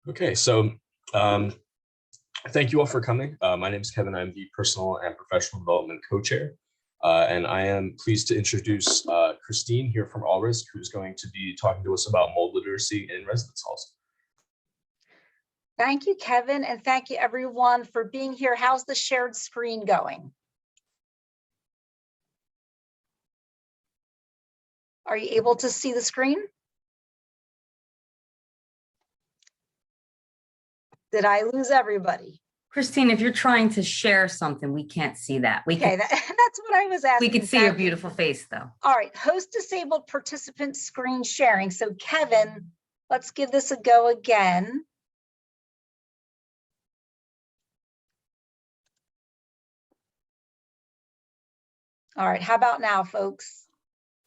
Okay, so um, thank you all for coming. My name is Kevin. I'm the Personal and Professional Development Co-Chair, and I am pleased to introduce Christine here from AllRisk, who's going to be talking to us about mold literacy in residence halls. Thank you, Kevin, and thank you everyone for being here. How's the shared screen going? Are you able to see the screen? Did I lose everybody? Christine, if you're trying to share something, we can't see that. Okay, that's what I was asking. We can see your beautiful face though. All right, host disabled participant screen sharing. So Kevin, let's give this a go again. All right, how about now, folks?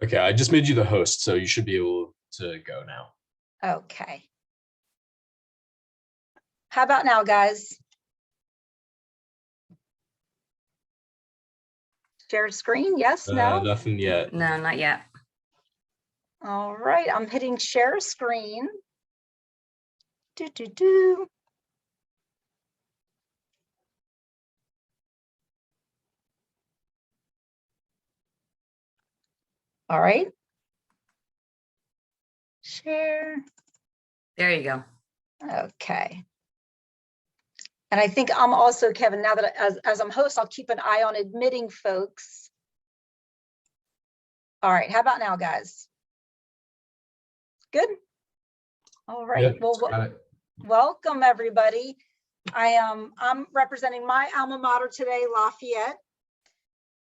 Okay, I just made you the host, so you should be able to go now. Okay. How about now, guys? Share screen, yes, no? Nothing yet. No, not yet. All right, I'm hitting share screen. All right. Share. There you go. Okay. And I think I'm also, Kevin, now that as I'm host, I'll keep an eye on admitting folks. All right, how about now, guys? Good? All right, Yep, well, welcome everybody. I'm representing my alma mater today, Lafayette.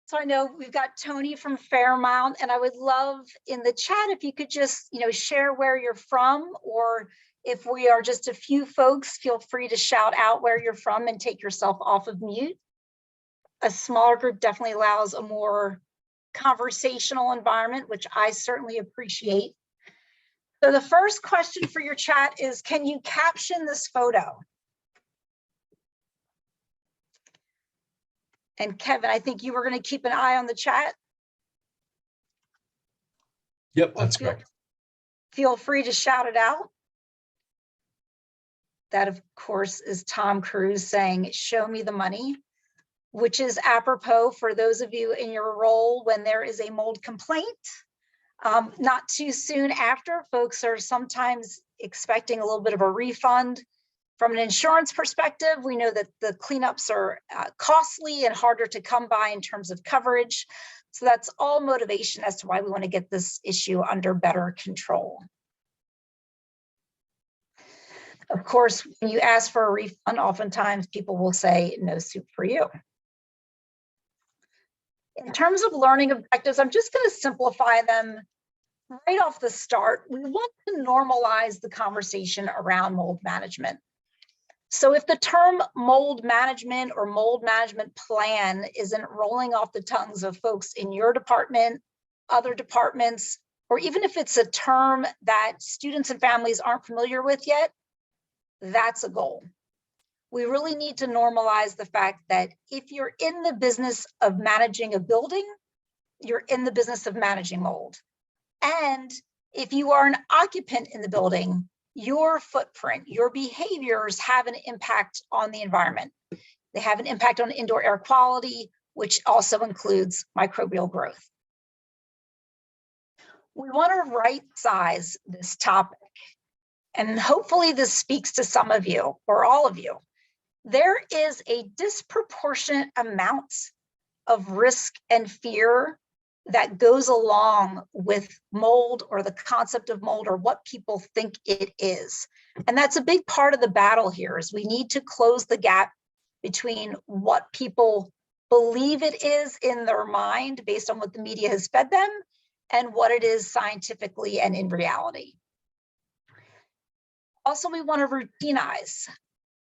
So I know we've got Tony from Fairmount, and I would love in the chat if you could just, share where you're from, or if we are just a few folks, feel free to shout out where you're from and take yourself off of mute. A smaller group definitely allows a more conversational environment, which I certainly appreciate. So the first question for your chat is, can you caption this photo? And Kevin, I think you were going to keep an eye on the chat. Yep, that's correct. Feel free to shout it out. That, of course, is Tom Cruise saying, "Show me the money," which is apropos for those of you in your role when there is a mold complaint. Not too soon after, folks are sometimes expecting a little bit of a refund. From an insurance perspective, we know that the cleanups are costly and harder to come by in terms of coverage. So that's all motivation as to why we want to get this issue under better control. Of course, when you ask for a refund, oftentimes people will say, "No soup for you." In terms of learning objectives, I'm just going to simplify them right off the start. We want to normalize the conversation around mold management. So if the term mold management or mold management plan isn't rolling off the tongues of folks in your department, other departments, or even if it's a term that students and families aren't familiar with yet, that's a goal. We really need to normalize the fact that if you're in the business of managing a building, you're in the business of managing mold. And if you are an occupant in the building, your footprint, your behaviors have an impact on the environment. They have an impact on indoor air quality, which also includes microbial growth. We want to right size this topic, and hopefully this speaks to some of you or all of you. There is a disproportionate amount of risk and fear that goes along with mold or the concept of mold or what people think it is. And that's a big part of the battle here, is we need to close the gap between what people believe it is in their mind based on what the media has fed them and what it is scientifically and in reality. Also, we want to routinize.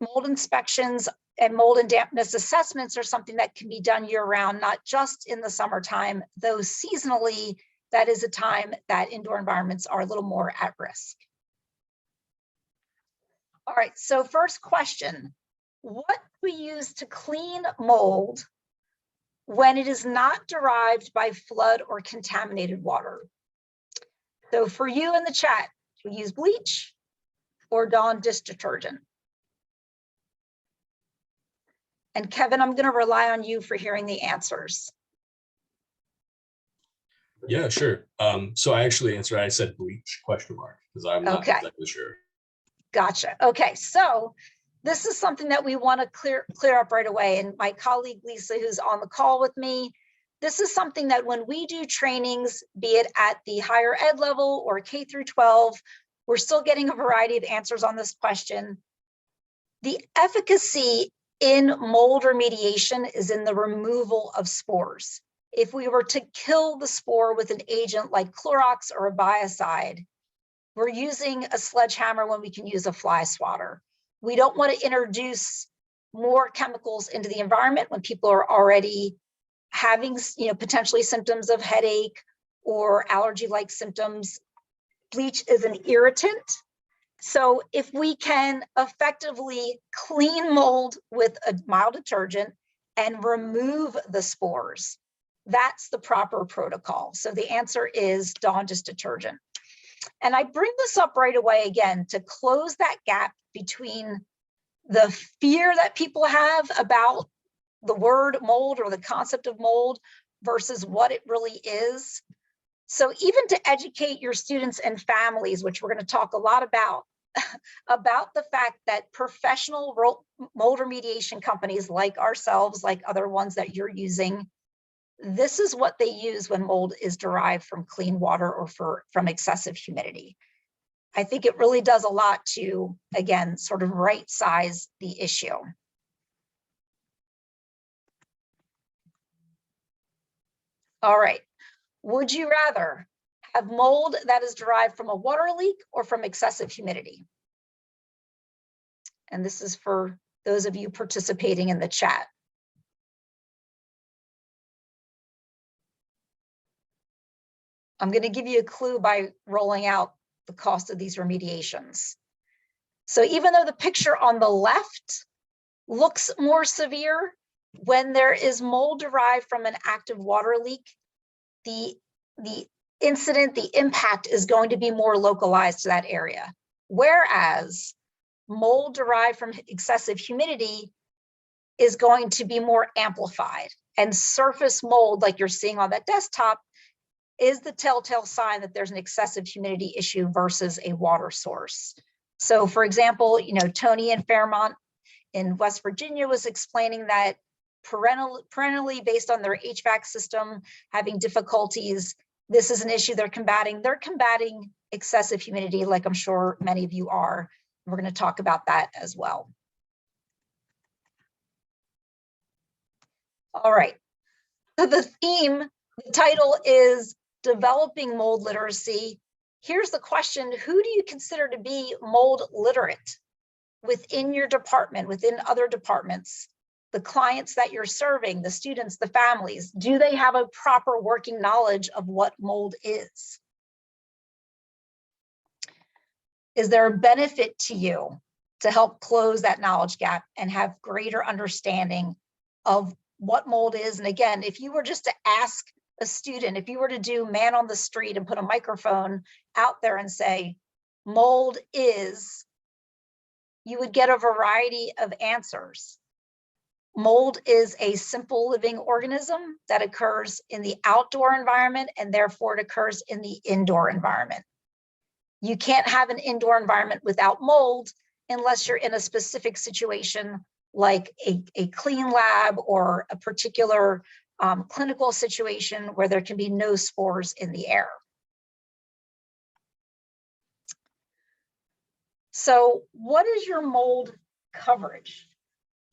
Mold inspections and mold and dampness assessments are something that can be done year-round, not just in the summertime, though seasonally, that is a time that indoor environments are a little more at risk. All right, so first question, what do we use to clean mold when it is not derived by flood or contaminated water? So for you in the chat, we use bleach, or Dawn dish detergent? And Kevin, I'm going to rely on you for hearing the answers. Yeah, sure. So I actually answered, I said bleach, question mark, because I'm not Okay. exactly sure. Gotcha. Okay, so this is something that we want to clear up right away. And my colleague Lisa, who's on the call with me, this is something that when we do trainings, be it at the higher ed level or K through 12, we're still getting a variety of answers on this question. The efficacy in mold remediation is in the removal of spores. If we were to kill the spore with an agent like Clorox or a biocide, we're using a sledgehammer when we can use a fly swatter. We don't want to introduce more chemicals into the environment when people are already having, potentially symptoms of headache or allergy-like symptoms. Bleach is an irritant. So if we can effectively clean mold with a mild detergent and remove the spores, that's the proper protocol. So the answer is Dawn dish detergent. And I bring this up right away again to close that gap between the fear that people have about the word mold or the concept of mold versus what it really is. So even to educate your students and families, which we're going to talk a lot about the fact that professional mold remediation companies like ourselves, like other ones that you're using, this is what they use when mold is derived from clean water or from excessive humidity. I think it really does a lot to, again, sort of right size the issue. All right, would you rather have mold that is derived from a water leak or from excessive humidity? And this is for those of you participating in the chat. I'm going to give you a clue by rolling out the cost of these remediations. So even though the picture on the left looks more severe, when there is mold derived from an active water leak, the incident, the impact is going to be more localized to that area. Whereas mold derived from excessive humidity is going to be more amplified, and surface mold, like you're seeing on that desktop, is the telltale sign that there's an excessive humidity issue versus a water source. So for example, Tony in Fairmont in West Virginia was explaining that perennially based on their HVAC system having difficulties, this is an issue they're combating. They're combating excessive humidity, like I'm sure many of you are. We're going to talk about that as well. All right, so the title is Developing Mold Literacy. Here's the question: who do you consider to be mold literate within your department, within other departments? The clients that you're serving, the students, the families, do they have a proper working knowledge of what mold is? Is there a benefit to you to help close that knowledge gap and have greater understanding of what mold is? And again, if you were just to ask a student, if you were to do man on the street and put a microphone out there and say, mold is, you would get a variety of answers. Mold is a simple living organism that occurs in the outdoor environment, and therefore it occurs in the indoor environment. You can't have an indoor environment without mold unless you're in a specific situation like a clean lab or a particular clinical situation where there can be no spores in the air. So what is your mold coverage?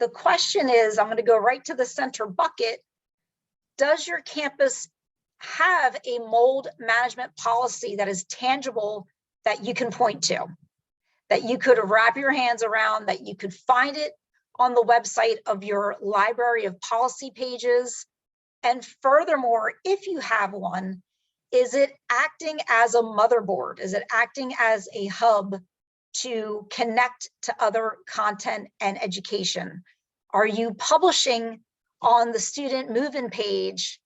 The question is, I'm going to go right to the center bucket. Does your campus have a mold management policy that is tangible, that you can point to, that you could wrap your hands around, that you could find it on the website of your library of policy pages? And furthermore, if you have one, is it acting as a motherboard? Is it acting as a hub to connect to other content and education? Are you publishing on the student move-in page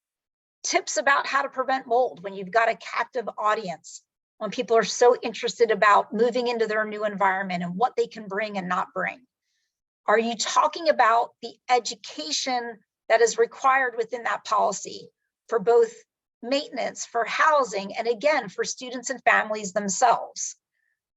tips about how to prevent mold when you've got a captive audience? when people are so interested about moving into their new environment and what they can bring and not bring? Are you talking about the education that is required within that policy for both maintenance, for housing, and again, for students and families themselves?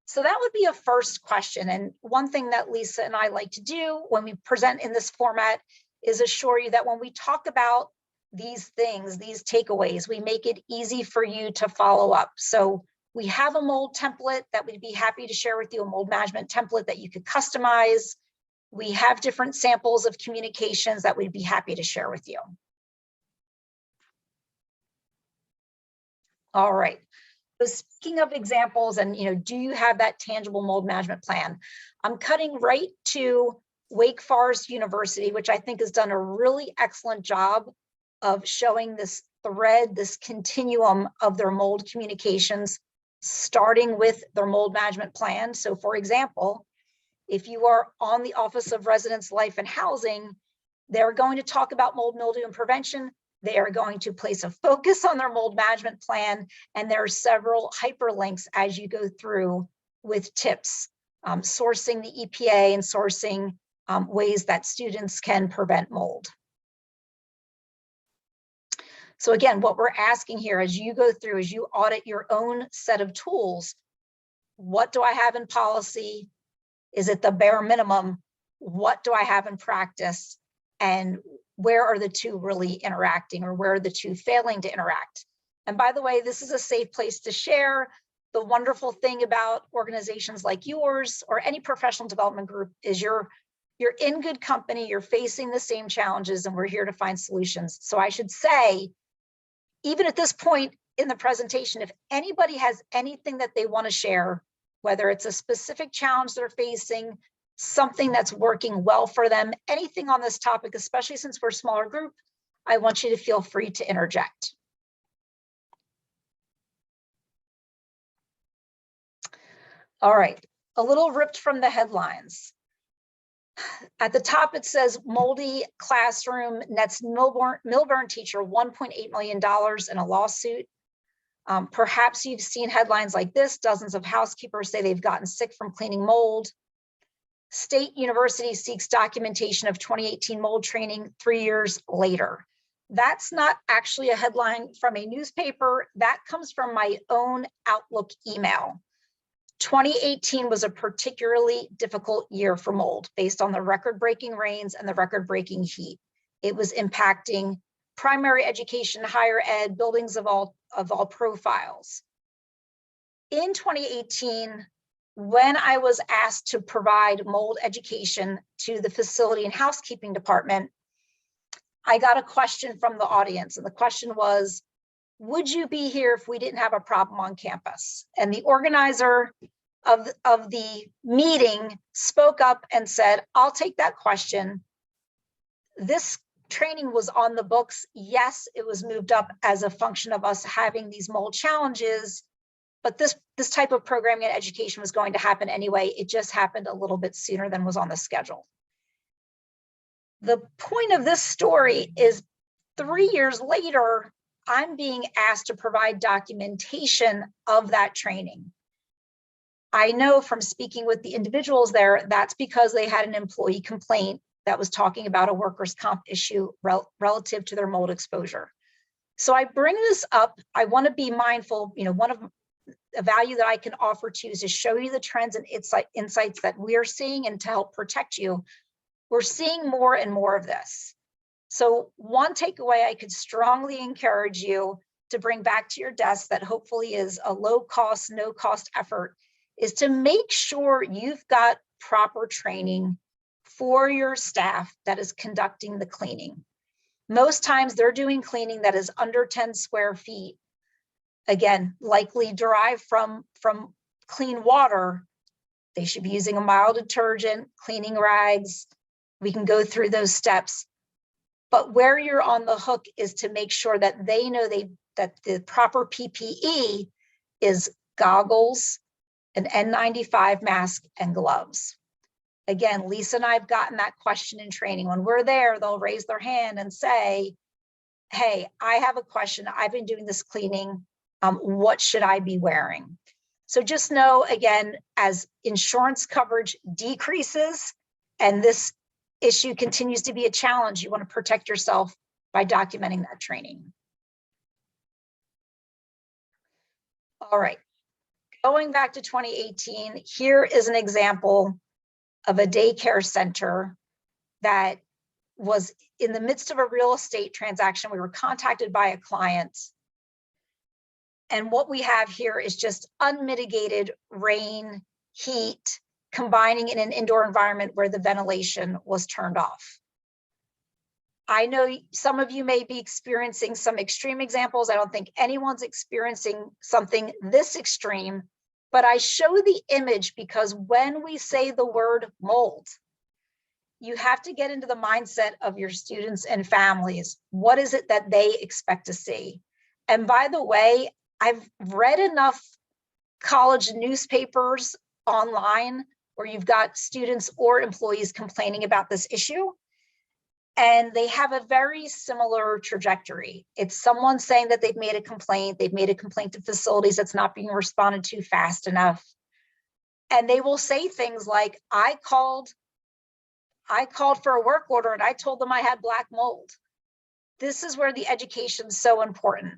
So that would be a first question. And one thing that Lisa and I like to do when we present in this format is assure you that when we talk about these things, these takeaways, we make it easy for you to follow up. So we have a mold template that we'd be happy to share with you, a mold management template that you could customize. We have different samples of communications that we'd be happy to share with you. All right. So speaking of examples and, do you have that tangible mold management plan? I'm cutting right to Wake Forest University, which I think has done a really excellent job of showing this thread, this continuum of their mold communications, starting with their mold management plan. So for example, if you are on the Office of Residence Life and Housing, they're going to talk about mold, mildew, and prevention. They are going to place a focus on their mold management plan, and there are several hyperlinks as you go through with tips, sourcing the EPA and sourcing ways that students can prevent mold. So again, what we're asking here as you go through, as you audit your own set of tools, what do I have in policy? Is it the bare minimum? What do I have in practice? And where are the two really interacting, or where are the two failing to interact? And by the way, this is a safe place to share. The wonderful thing about organizations like yours or any professional development group is you're in good company, you're facing the same challenges, and we're here to find solutions. So I should say, even at this point in the presentation, if anybody has anything that they want to share, whether it's a specific challenge they're facing, something that's working well for them, anything on this topic, especially since we're a smaller group, I want you to feel free to interject. All right, a little ripped from the headlines. At the top, it says moldy classroom nets Milburn teacher $1.8 million in a lawsuit. Perhaps you've seen headlines like this. Dozens of housekeepers say they've gotten sick from cleaning mold. State University seeks documentation of 2018 mold training 3 years later. That's not actually a headline from a newspaper. That comes from my own Outlook email. 2018 was a particularly difficult year for mold based on the record-breaking rains and the record-breaking heat. It was impacting primary education, higher ed, buildings of all profiles. In 2018, when I was asked to provide mold education to the facility and housekeeping department, I got a question from the audience. And the question was, would you be here if we didn't have a problem on campus? And the organizer of the meeting spoke up and said, I'll take that question. This training was on the books. Yes, it was moved up as a function of us having these mold challenges, but this type of programming and education was going to happen anyway. It just happened a little bit sooner than was on the schedule. The point of this story is 3 years later, I'm being asked to provide documentation of that training. I know from speaking with the individuals there, that's because they had an employee complaint that was talking about a workers' comp issue relative to their mold exposure. So I bring this up. I want to be mindful, one of the value that I can offer to you is to show you the trends and insights that we're seeing and to help protect you. We're seeing more and more of this. So one takeaway I could strongly encourage you to bring back to your desk that hopefully is a low cost, no cost effort is to make sure you've got proper training for your staff that is conducting the cleaning. Most times they're doing cleaning that is under 10 square feet. Again, likely derived from clean water. They should be using a mild detergent, cleaning rags. We can go through those steps. But where you're on the hook is to make sure that they know that the proper PPE is goggles, an N95 mask, and gloves. Again, Lisa and I have gotten that question in training. When we're there, they'll raise their hand and say, hey, I have a question. I've been doing this cleaning. What should I be wearing? So just know, again, as insurance coverage decreases and this issue continues to be a challenge, you want to protect yourself by documenting that training. All right, going back to 2018, here is an example of a daycare center that was in the midst of a real estate transaction. We were contacted by a client. And what we have here is just unmitigated rain, heat, combining in an indoor environment where the ventilation was turned off. I know some of you may be experiencing some extreme examples. I don't think anyone's experiencing something this extreme, but I show the image because when we say the word mold, you have to get into the mindset of your students and families. What is it that they expect to see? And by the way, I've read enough college newspapers online where you've got students or employees complaining about this issue, and they have a very similar trajectory. It's someone saying that they've made a complaint to facilities that's not being responded to fast enough. And they will say things like, I called for a work order and I told them I had black mold. This is where the education is so important.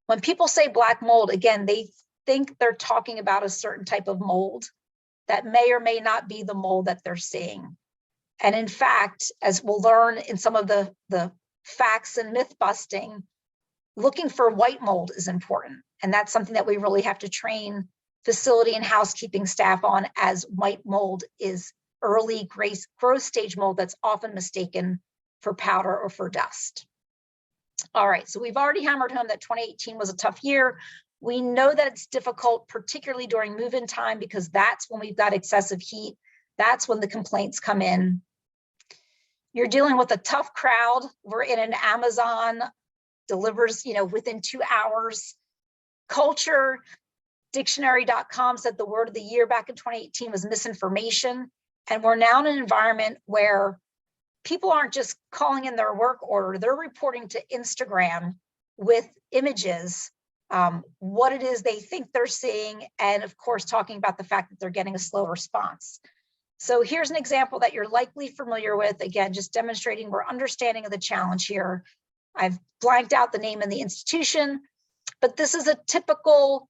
When people say black mold, again, they think they're talking about a certain type of mold that may or may not be the mold that they're seeing. And in fact, as we'll learn in some of the facts and myth busting, looking for white mold is important. And that's something that we really have to train facility and housekeeping staff on, as white mold is early growth stage mold that's often mistaken for powder or for dust. All right, so we've already hammered home that 2018 was a tough year. We know that it's difficult, particularly during move-in time, because that's when we've got excessive heat. That's when the complaints come in. You're dealing with a tough crowd. We're in an Amazon, delivers, within 2 hours. Culture, dictionary.com said the word of the year back in 2018 was misinformation. And we're now in an environment where people aren't just calling in their work order, they're reporting to Instagram with images, what it is they think they're seeing, and of course, talking about the fact that they're getting a slow response. So here's an example that you're likely familiar with, again, just demonstrating we're understanding of the challenge here. I've blanked out the name and the institution, but this is a typical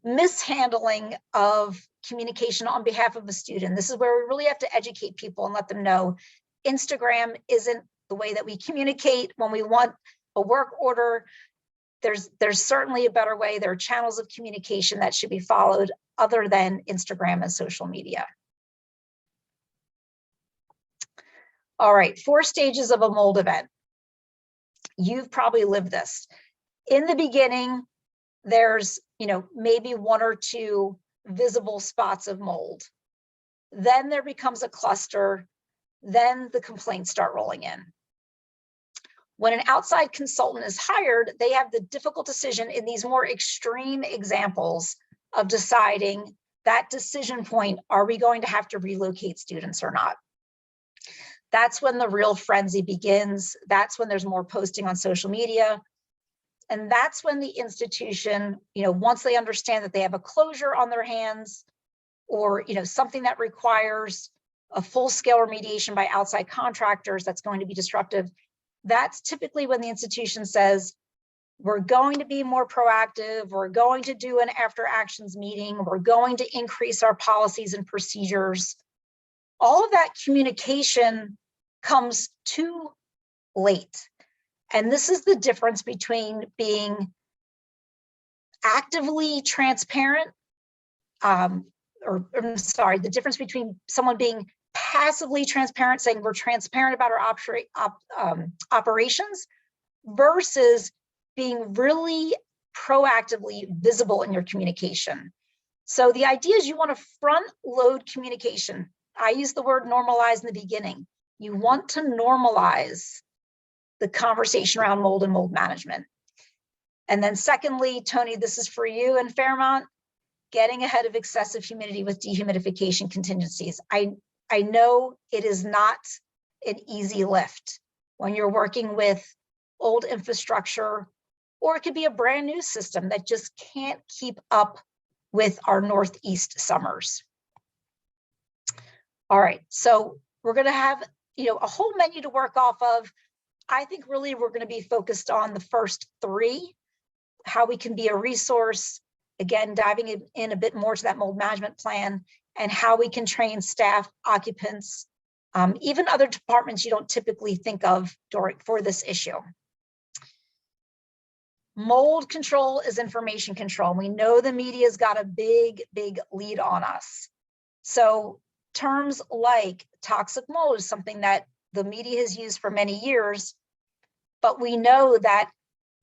mishandling of communication on behalf of a student. This is where we really have to educate people and let them know Instagram isn't the way that we communicate when we want a work order. There's certainly a better way. There are channels of communication that should be followed other than Instagram and social media. All right, 4 stages of a mold event. You've probably lived this. In the beginning, there's maybe 1 or 2 visible spots of mold. Then there becomes a cluster. Then the complaints start rolling in. When an outside consultant is hired, they have the difficult decision in these more extreme examples of deciding that decision point, are we going to have to relocate students or not? That's when the real frenzy begins. That's when there's more posting on social media. And that's when the institution, once they understand that they have a closure on their hands, or something that requires a full-scale remediation by outside contractors that's going to be disruptive, that's typically when the institution says, we're going to be more proactive, we're going to do an after actions meeting, we're going to increase our policies and procedures. All of that communication comes too late. And this is the difference between being actively transparent, the difference between someone being passively transparent, saying we're transparent about our operations, versus being really proactively visible in your communication. So the idea is you want to front load communication. I use the word normalize in the beginning. You want to normalize the conversation around mold and mold management. And then secondly, Tony, this is for you in Fairmont, getting ahead of excessive humidity with dehumidification contingencies. I know it is not an easy lift when you're working with old infrastructure or it could be a brand new system that just can't keep up with our Northeast summers. All right, so we're going to have, a whole menu to work off of. I think really we're going to be focused on the first three, how we can be a resource, again, diving in a bit more to that mold management plan, and how we can train staff, occupants, even other departments you don't typically think of for this issue. Mold control is information control. We know the media's got a big, big lead on us. So terms like toxic mold is something that the media has used for many years, but we know that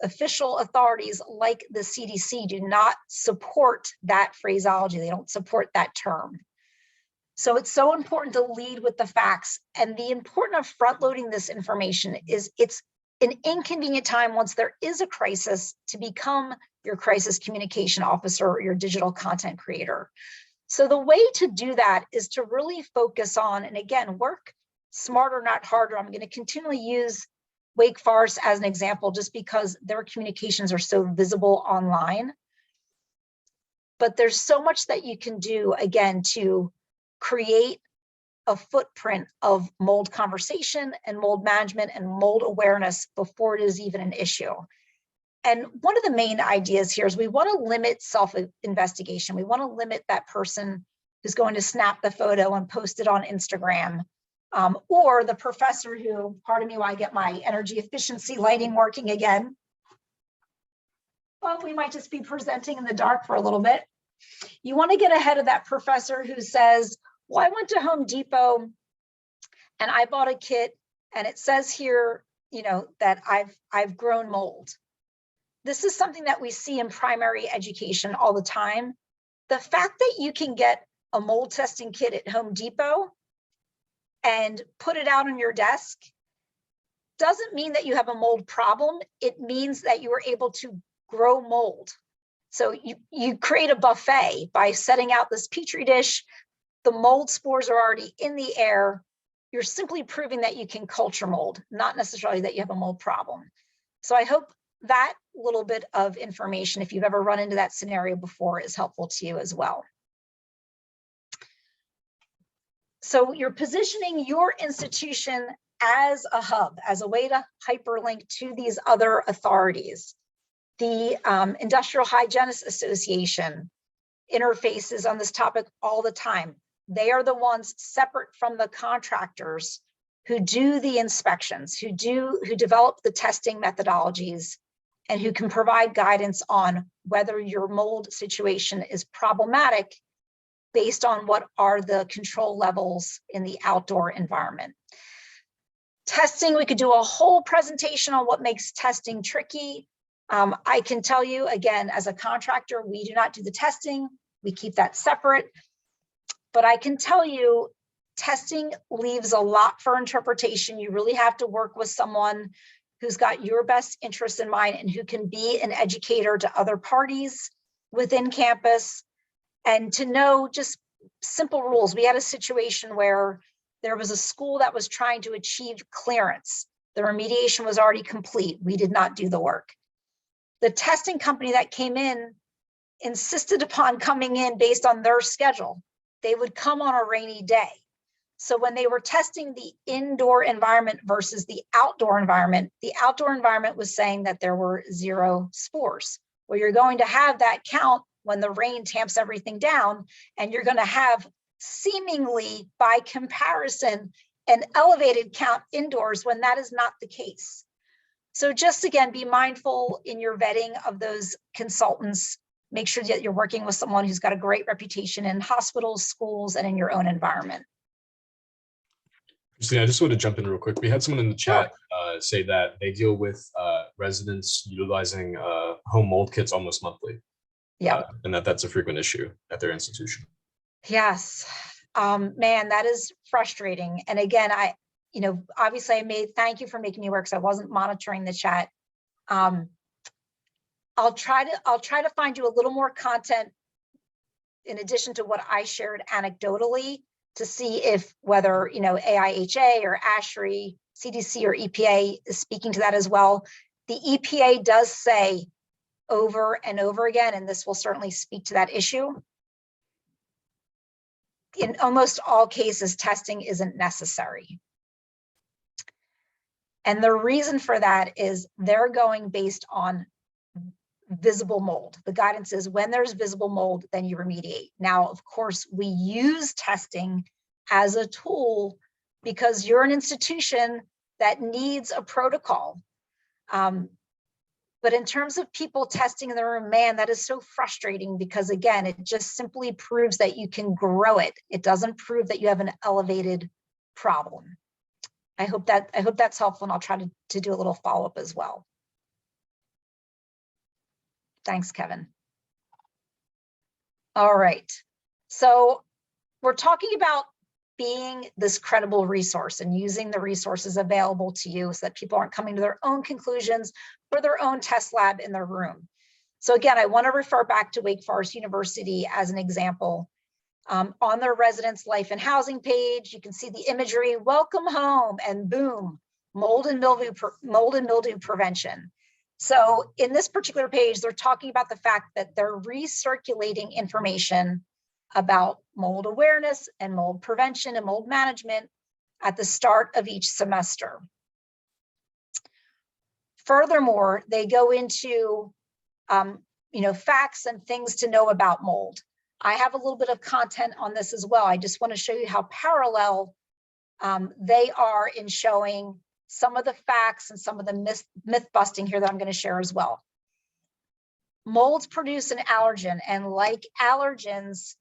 official authorities like the CDC do not support that phraseology. They don't support that term. So it's so important to lead with the facts. And the importance of front loading this information is it's an inconvenient time once there is a crisis to become your crisis communication officer or your digital content creator. So the way to do that is to really focus on, and again, work smarter, not harder. I'm going to continually use Wake Forest as an example, just because their communications are so visible online. But there's so much that you can do, again, to create a footprint of mold conversation and mold management and mold awareness before it is even an issue. And one of the main ideas here is we want to limit self-investigation. We want to limit that person who's going to snap the photo and post it on Instagram, or the professor who, pardon me while I get my energy efficiency lighting working again. Well, we might just be presenting in the dark for a little bit. You want to get ahead of that professor who says, well, I went to Home Depot and I bought a kit and it says here, that I've grown mold. This is something that we see in primary education all the time. The fact that you can get a mold testing kit at Home Depot and put it out on your desk doesn't mean that you have a mold problem. It means that you were able to grow mold. So you create a buffet by setting out this Petri dish. The mold spores are already in the air. You're simply proving that you can culture mold, not necessarily that you have a mold problem. So I hope that little bit of information, if you've ever run into that scenario before, is helpful to you as well. So you're positioning your institution as a hub, as a way to hyperlink to these other authorities. The Industrial Hygienists Association interfaces on this topic all the time. They are the ones separate from the contractors who do the inspections, who develop the testing methodologies, and who can provide guidance on whether your mold situation is problematic based on what are the control levels in the outdoor environment. Testing, we could do a whole presentation on what makes testing tricky. I can tell you, again, as a contractor, we do not do the testing. We keep that separate. But I can tell you, testing leaves a lot for interpretation. You really have to work with someone who's got your best interests in mind and who can be an educator to other parties within campus, and to know just simple rules. We had a situation where there was a school that was trying to achieve clearance. The remediation was already complete. We did not do the work. The testing company that came in insisted upon coming in based on their schedule. They would come on a rainy day. So when they were testing the indoor environment versus the outdoor environment was saying that there were 0 spores. Well, you're going to have that count when the rain tamps everything down, and you're going to have seemingly by comparison an elevated count indoors when that is not the case. So just again, be mindful in your vetting of those consultants. Make sure that you're working with someone who's got a great reputation in hospitals, schools, and in your own environment. Christine, I just want to jump in real quick. We had someone in the chat say that they deal with residents utilizing home mold kits almost monthly. Yeah, and that's a frequent issue at their institution. Yes, man, that is frustrating. And again, obviously thank you for making me work, because I wasn't monitoring the chat. I'll try to find you a little more content in addition to what I shared anecdotally to see if whether AIHA or ASHRI, CDC or EPA is speaking to that as well. the EPA does say over and over again, and this will certainly speak to that issue, in almost all cases, testing isn't necessary. And the reason for that is they're going based on visible mold. The guidance is when there's visible mold, then you remediate. Now, of course, we use testing as a tool because you're an institution that needs a protocol. But in terms of people testing in the room, man, that is so frustrating because again, it just simply proves that you can grow it. It doesn't prove that you have an elevated problem. I hope that's helpful, and I'll try to do a little follow-up as well. Thanks, Kevin. All right, so we're talking about being this credible resource and using the resources available to you so that people aren't coming to their own conclusions for their own test lab in their room. So again, I want to refer back to Wake Forest University as an example. On their residence life and housing page, you can see the imagery, welcome home, and boom, mold and mildew prevention. So in this particular page, they're talking about the fact that they're recirculating information about mold awareness and mold prevention and mold management at the start of each semester. Furthermore, they go into facts and things to know about mold. I have a little bit of content on this as well. I just want to show you how parallel they are in showing some of the facts and some of the myth busting here that I'm going to share as well. Molds produce an allergen, and like allergens,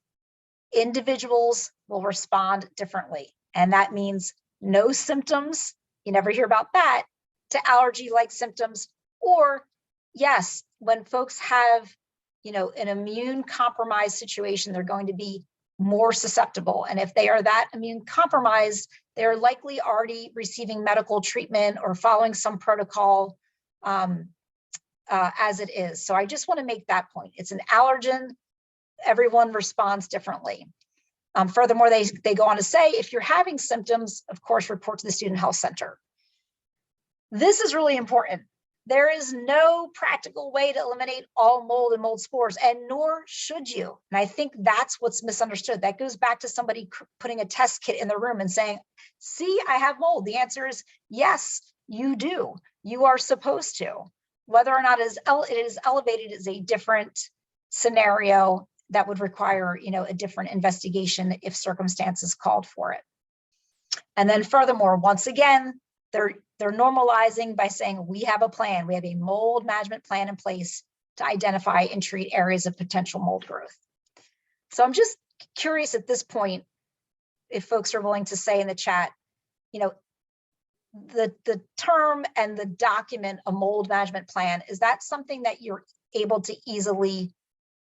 individuals will respond differently. And that means no symptoms, you never hear about that, to allergy-like symptoms, or yes, when folks have an immune compromised situation, they're going to be more susceptible. And if they are that immune compromised, they're likely already receiving medical treatment or following some protocol as it is. So I just want to make that point. It's an allergen. Everyone responds differently. Furthermore, they go on to say, if you're having symptoms, of course, report to the Student Health Center. This is really important. There is no practical way to eliminate all mold and mold spores, and nor should you. And I think that's what's misunderstood. That goes back to somebody putting a test kit in the room and saying, see, I have mold. The answer is yes, you do. You are supposed to. Whether or not it is elevated is a different scenario that would require, a different investigation if circumstances called for it. And then furthermore, once again, they're normalizing by saying we have a plan. We have a mold management plan in place to identify and treat areas of potential mold growth. So I'm just curious at this point, if folks are willing to say in the chat, the term and the document, a mold management plan, is that something that you're able to easily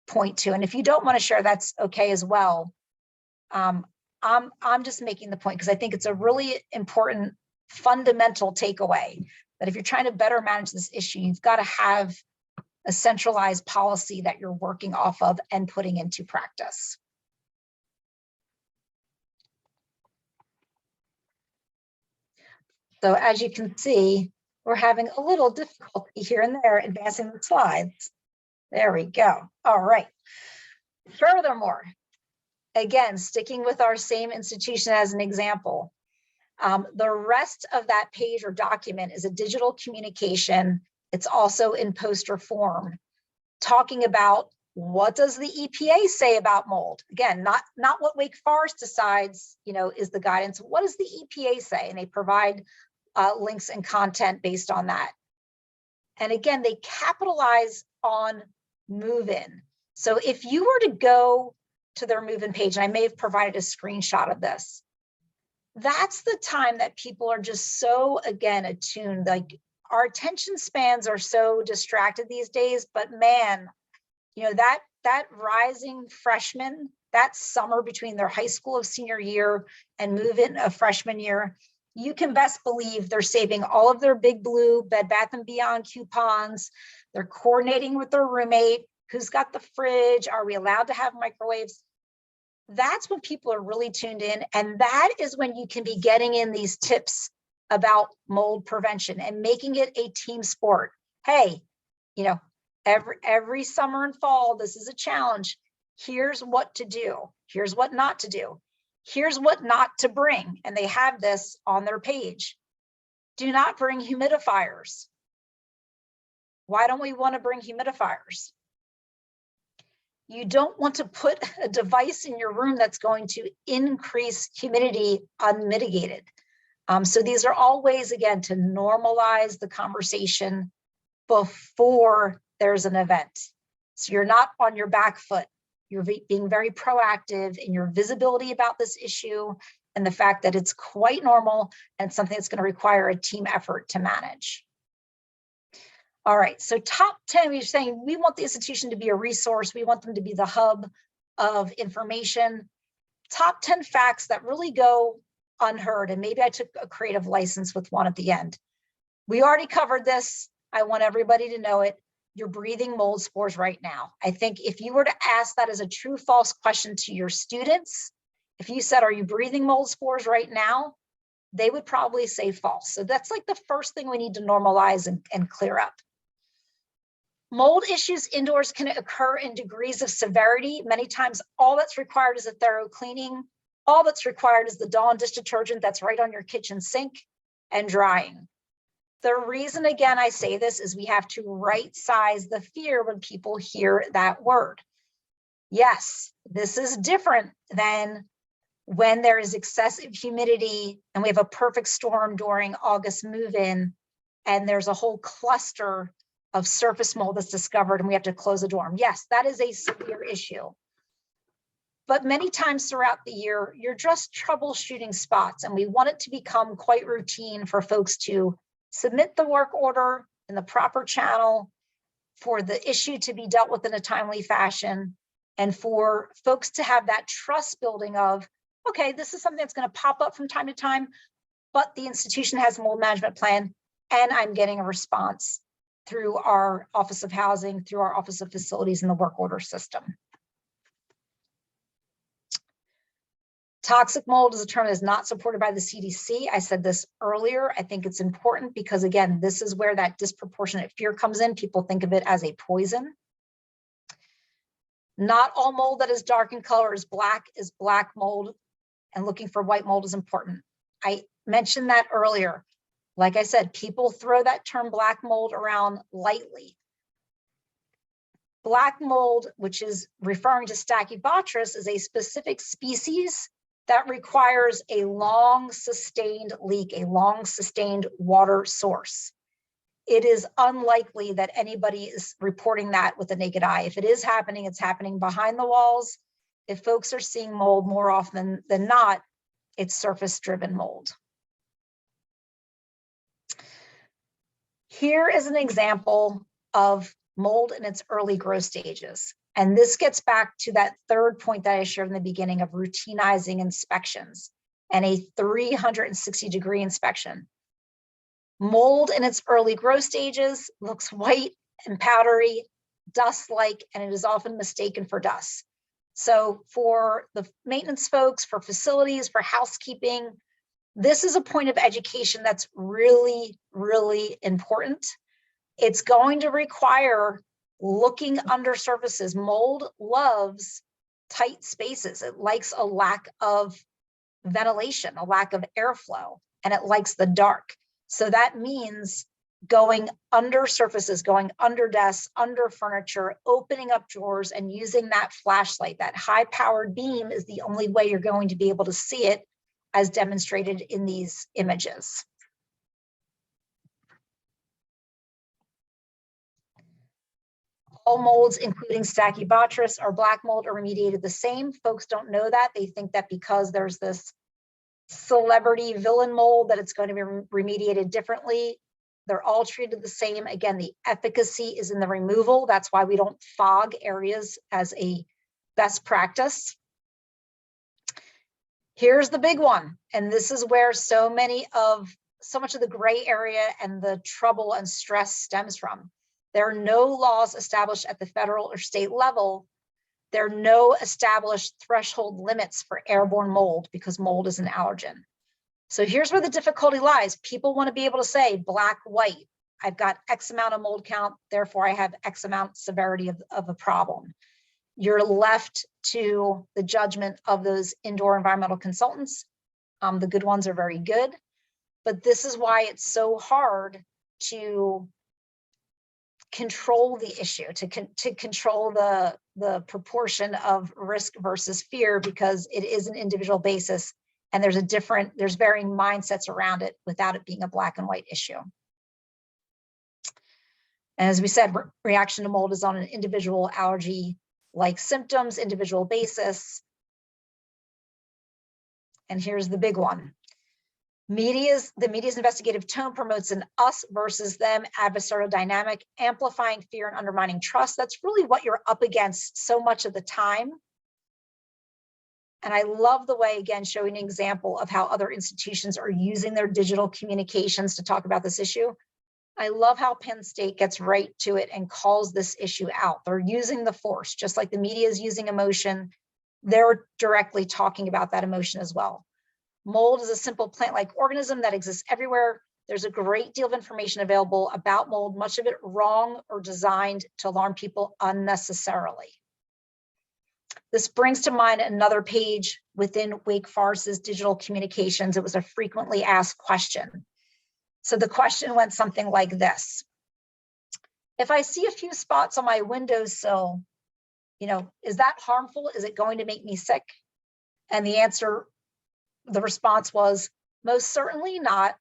point to? And if you don't want to share, that's okay as well. I'm just making the point because I think it's a really important fundamental takeaway that if you're trying to better manage this issue, you've got to have a centralized policy that you're working off of and putting into practice. So as you can see, we're having a little difficulty here and there advancing the slides. There we go. All right. Furthermore, again, sticking with our same institution as an example, the rest of that page or document is a digital communication. It's also in poster form, talking about what does the EPA say about mold? Again, not what Wake Forest decides, is the guidance. What does the EPA say? And they provide links and content based on that. And again, they capitalize on move-in. So if you were to go to their move-in page, and I may have provided a screenshot of this, that's the time that people are just so, again, attuned. Like our attention spans are so distracted these days, but man, that rising freshman, that summer between their high school of senior year and move in of freshman year, you can best believe they're saving all of their Big Blue, Bed Bath & Beyond coupons. They're coordinating with their roommate. Who's got the fridge? Are we allowed to have microwaves? That's when people are really tuned in. And that is when you can be getting in these tips about mold prevention and making it a team sport. hey, you know, every summer and fall, this is a challenge. Here's what to do. Here's what not to do. Here's what not to bring. And they have this on their page. Do not bring humidifiers. Why don't we want to bring humidifiers? You don't want to put a device in your room that's going to increase humidity unmitigated. So these are all ways, again, to normalize the conversation before there's an event. So you're not on your back foot. You're being very proactive in your visibility about this issue and the fact that it's quite normal and something that's going to require a team effort to manage. All right, so top 10, we're saying we want the institution to be a resource. We want them to be the hub of information. Top 10 facts that really go unheard, and maybe I took a creative license with one at the end. We already covered this. I want everybody to know it. You're breathing mold spores right now. I think if you were to ask that as a true false question to your students, if you said, are you breathing mold spores right now? They would probably say false. So that's like the first thing we need to normalize and clear up. Mold issues indoors can occur in degrees of severity. Many times, all that's required is a thorough cleaning. All that's required is the Dawn dish detergent that's right on your kitchen sink and drying. The reason, again, I say this is we have to right size the fear when people hear that word. Yes, this is different than when there is excessive humidity and we have a perfect storm during August move-in and there's a whole cluster of surface mold that's discovered and we have to close a dorm. Yes, that is a severe issue. But many times throughout the year, you're just troubleshooting spots, and we want it to become quite routine for folks to submit the work order in the proper channel, for the issue to be dealt with in a timely fashion, and for folks to have that trust building of, okay, this is something that's going to pop up from time to time, but the institution has a mold management plan, and I'm getting a response through our Office of Housing, through our Office of Facilities, and the work order system. Toxic mold is a term that is not supported by the CDC. I said this earlier. I think it's important because, again, this is where that disproportionate fear comes in. People think of it as a poison. Not all mold that is dark in color is black mold, and looking for white mold is important. I mentioned that earlier. Like I said, people throw that term black mold around lightly. Black mold, which is referring to Stachybotrys, is a specific species that requires a long sustained leak, a long sustained water source. It is unlikely that anybody is reporting that with the naked eye. If it is happening, it's happening behind the walls. If folks are seeing mold more often than not, it's surface-driven mold. Here is an example of mold in its early growth stages. And this gets back to that third point that I shared in the beginning of routinizing inspections and a 360-degree inspection. Mold in its early growth stages looks white and powdery, dust-like, and it is often mistaken for dust. So for the maintenance folks, for facilities, for housekeeping, this is a point of education that's really, really important. It's going to require looking under surfaces. Mold loves tight spaces. It likes a lack of ventilation, a lack of airflow, and it likes the dark. So that means going under surfaces, going under desks, under furniture, opening up drawers and using that flashlight. That high-powered beam is the only way you're going to be able to see it, as demonstrated in these images. All molds, including Stachybotrys or black mold, are remediated the same. Folks don't know that. They think that because there's this celebrity villain mold that it's going to be remediated differently. They're all treated the same. Again, the efficacy is in the removal. That's why we don't fog areas as a best practice. Here's the big one. And this is where so much of the gray area and the trouble and stress stems from. There are no laws established at the federal or state level. There are no established threshold limits for airborne mold because mold is an allergen. So here's where the difficulty lies. People want to be able to say black, white. I've got X amount of mold count, therefore I have X amount severity of a problem. You're left to the judgment of those indoor environmental consultants. The good ones are very good, but this is why it's so hard to control the issue, to control the proportion of risk versus fear, because it is an individual basis and there's varying mindsets around it without it being a black and white issue. And as we said, reaction to mold is on an individual allergy-like symptoms, individual basis. And here's the big one. The media's investigative tone promotes an us versus them adversarial dynamic, amplifying fear and undermining trust. That's really what you're up against so much of the time. And I love the way, again, showing an example of how other institutions are using their digital communications to talk about this issue. I love how Penn State gets right to it and calls this issue out. They're using the force, just like the media is using emotion. They're directly talking about that emotion as well. Mold is a simple plant-like organism that exists everywhere. There's a great deal of information available about mold, much of it wrong or designed to alarm people unnecessarily. This brings to mind another page within Wake Forest's digital communications. It was a frequently asked question. So the question went something like this. If I see a few spots on my windowsill, is that harmful? Is it going to make me sick? And the response was, most certainly not.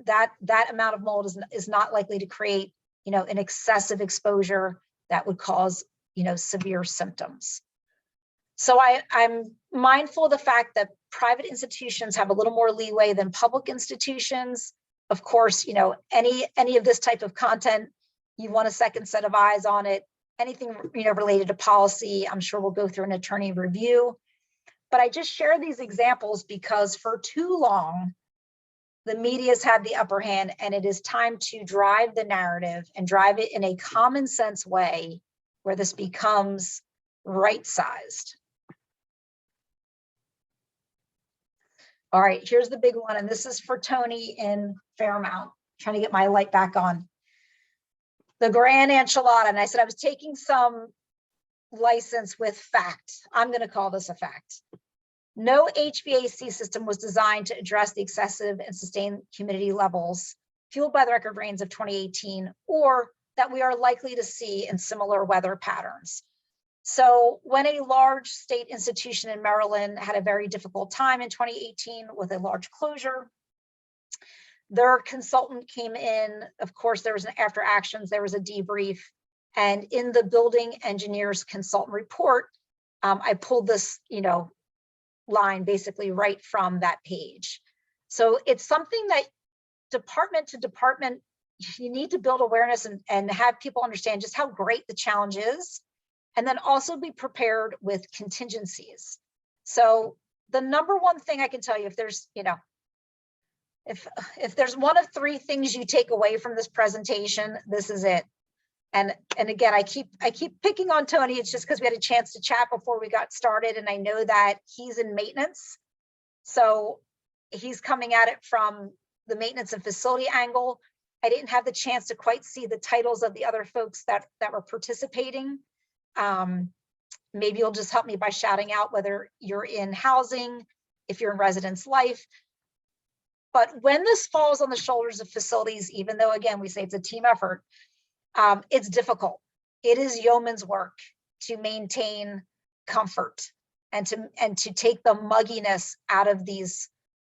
That amount of mold is not likely to create, an excessive exposure that would cause, severe symptoms. So I'm mindful of the fact that private institutions have a little more leeway than public institutions. Of course, any of this type of content, you want a second set of eyes on it. Anything, related to policy, I'm sure we'll go through an attorney review. But I just share these examples because for too long, the media's had the upper hand, and it is time to drive the narrative and drive it in a common sense way where this becomes right-sized. All right, here's the big one, and this is for Tony in Fairmount. Trying to get my light back on. The grand enchilada, and I said I was taking some license with fact. I'm going to call this a fact. No HVAC system was designed to address the excessive and sustained humidity levels fueled by the record rains of 2018, or that we are likely to see in similar weather patterns. So when a large state institution in Maryland had a very difficult time in 2018 with a large closure, their consultant came in. Of course, there was an after actions, there was a debrief. And in the building engineers consultant report, I pulled this, line basically right from that page. So it's something that department to department, you need to build awareness and have people understand just how great the challenge is. And then also be prepared with contingencies. So the number one thing I can tell you, if there's, if there's one of three things you take away from this presentation, this is it. And again, I keep picking on Tony. It's just because we had a chance to chat before we got started, and I know that he's in maintenance. So he's coming at it from the maintenance and facility angle. I didn't have the chance to quite see the titles of the other folks that were participating. Maybe you'll just help me by shouting out whether you're in housing, if you're in residence life. But when this falls on the shoulders of facilities, even though, again, we say it's a team effort, it's difficult. It is yeoman's work to maintain comfort and to take the mugginess out of these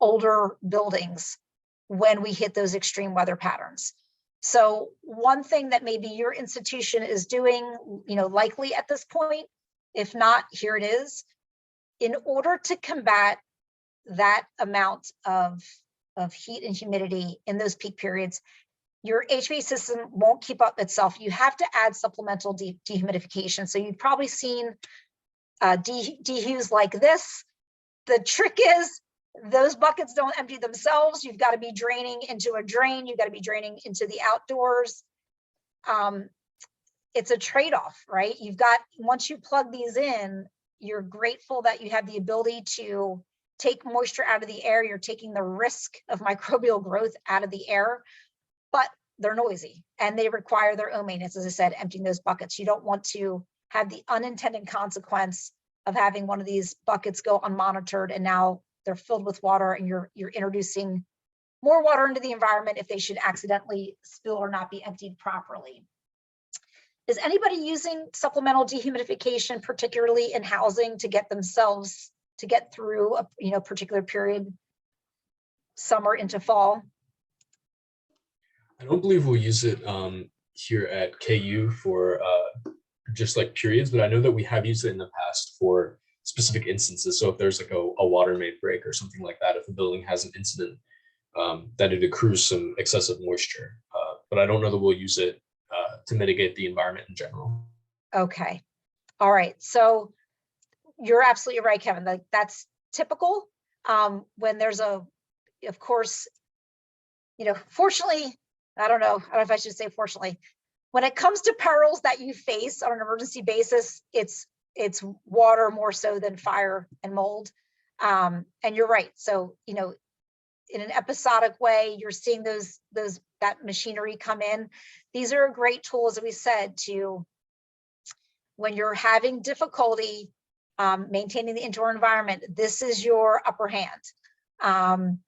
older buildings when we hit those extreme weather patterns. So one thing that maybe your institution is doing, likely at this point, if not, here it is. In order to combat that amount of heat and humidity in those peak periods, your HVAC system won't keep up itself. You have to add supplemental dehumidification. So you've probably seen dehues like this. The trick is those buckets don't empty themselves. You've got to be draining into a drain. You've got to be draining into the outdoors. It's a trade-off, right? Once you plug these in, you're grateful that you have the ability to take moisture out of the air. You're taking the risk of microbial growth out of the air. But they're noisy and they require their own maintenance. As I said, emptying those buckets. You don't want to have the unintended consequence of having one of these buckets go unmonitored and now they're filled with water and you're introducing more water into the environment if they should accidentally spill or not be emptied properly. Is anybody using supplemental dehumidification, particularly in housing, to get themselves to get through a particular period, summer into fall? I don't believe we'll use it here at KU for just like periods, but I know that we have used it in the past for specific instances. So if there's like a water main break or something like that, if the building has an incident, that it accrues some excessive moisture. But I don't know that we'll use it to mitigate the environment in general. Okay. All right. So you're absolutely right, Kevin. Like that's typical when there's of course, fortunately, I don't know if I should say fortunately, when it comes to perils that you face on an emergency basis, it's water more so than fire and mold. And you're right. So, in an episodic way, you're seeing that machinery come in. These are great tools, as we said, to when you're having difficulty maintaining the indoor environment, this is your upper hand.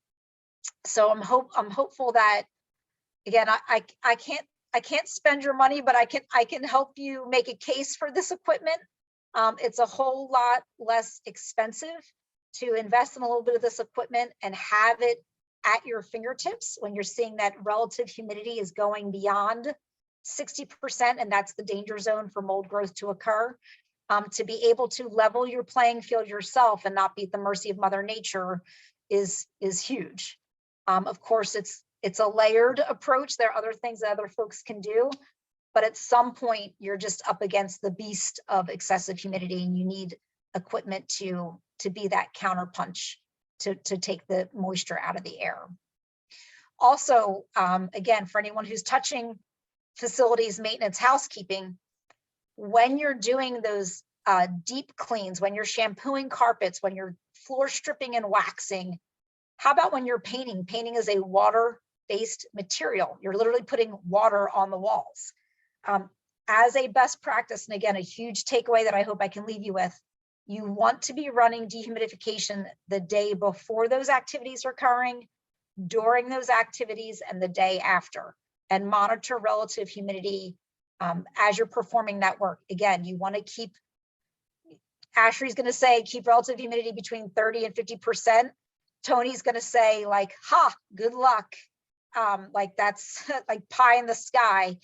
So I'm hopeful that, again, I can't spend your money, but I can help you make a case for this equipment. It's a whole lot less expensive to invest in a little bit of this equipment and have it at your fingertips when you're seeing that relative humidity is going beyond 60%, and that's the danger zone for mold growth to occur. To be able to level your playing field yourself and not be at the mercy of Mother Nature is huge. Of course, it's a layered approach. There are other things that other folks can do, but at some point you're just up against the beast of excessive humidity, and you need equipment to be that counterpunch to take the moisture out of the air. Also, again, for anyone who's touching facilities, maintenance, housekeeping, when you're doing those deep cleans, when you're shampooing carpets, when you're floor stripping and waxing, how about when you're painting? Painting is a water-based material. You're literally putting water on the walls. As a best practice, and again, a huge takeaway that I hope I can leave you with, you want to be running dehumidification the day before those activities are occurring, during those activities, and the day after, and monitor relative humidity as you're performing that work. Again, you want to keep, Ashley's going to say, keep relative humidity between 30 and 50%. Tony's going to say like, ha, good luck. Like that's like pie in the sky.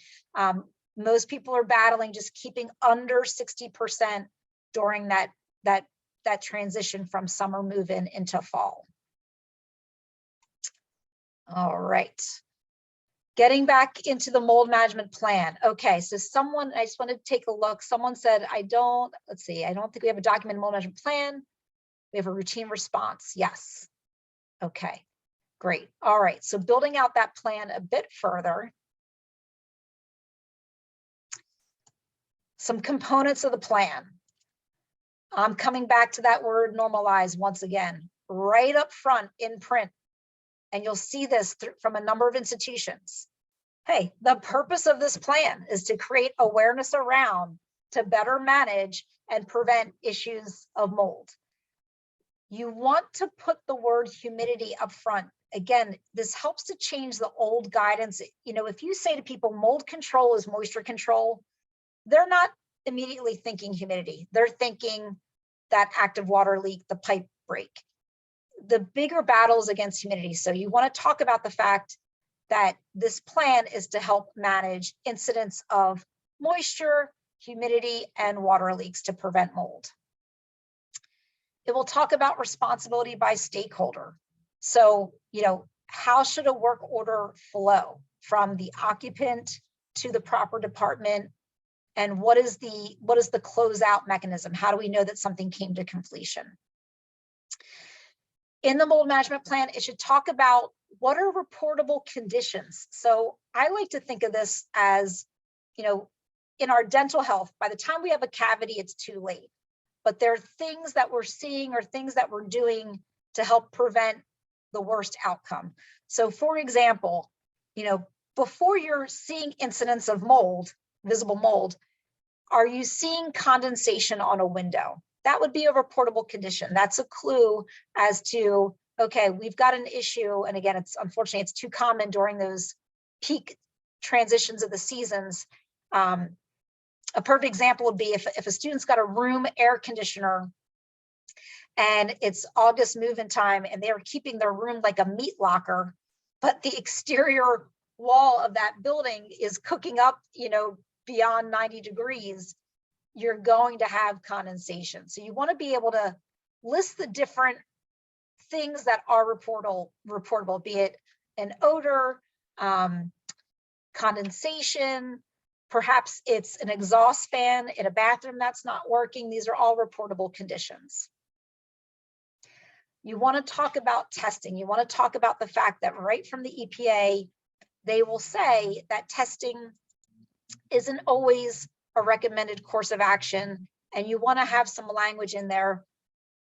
Most people are battling just keeping under 60% during that transition from summer move-in into fall. All right. Getting back into the mold management plan. Okay, so I just want to take a look. Someone said, I don't think we have a documented mold management plan. We have a routine response. Yes. Okay, great. All right, so building out that plan a bit further. Some components of the plan. I'm coming back to that word normalize once again, right up front in print. And you'll see this from a number of institutions. Hey, the purpose of this plan is to create awareness around to better manage and prevent issues of mold. You want to put the word humidity up front. Again, this helps to change the old guidance. If you say to people, mold control is moisture control, they're not immediately thinking humidity. They're thinking that active water leak, the pipe break. The bigger battle is against humidity. So you want to talk about the fact that this plan is to help manage incidents of moisture, humidity, and water leaks to prevent mold. It will talk about responsibility by stakeholder. So, how should a work order flow from the occupant to the proper department? And what is the closeout mechanism? How do we know that something came to completion? In the mold management plan, it should talk about what are reportable conditions. So I like to think of this as, in our dental health, by the time we have a cavity, it's too late. But there are things that we're seeing or things that we're doing to help prevent the worst outcome. So for example, before you're seeing incidents of mold, visible mold, are you seeing condensation on a window? That would be a reportable condition. That's a clue as to, okay, we've got an issue. And again, it's unfortunately, it's too common during those peak transitions of the seasons. A perfect example would be if a student's got a room air conditioner and it's August move-in time and they're keeping their room like a meat locker, but the exterior wall of that building is cooking up, beyond 90 degrees, you're going to have condensation. So you want to be able to list the different things that are reportable, be it an odor, condensation, perhaps it's an exhaust fan in a bathroom that's not working. These are all reportable conditions. You want to talk about testing. You want to talk about the fact that right from the EPA, they will say that testing isn't always a recommended course of action. And you want to have some language in there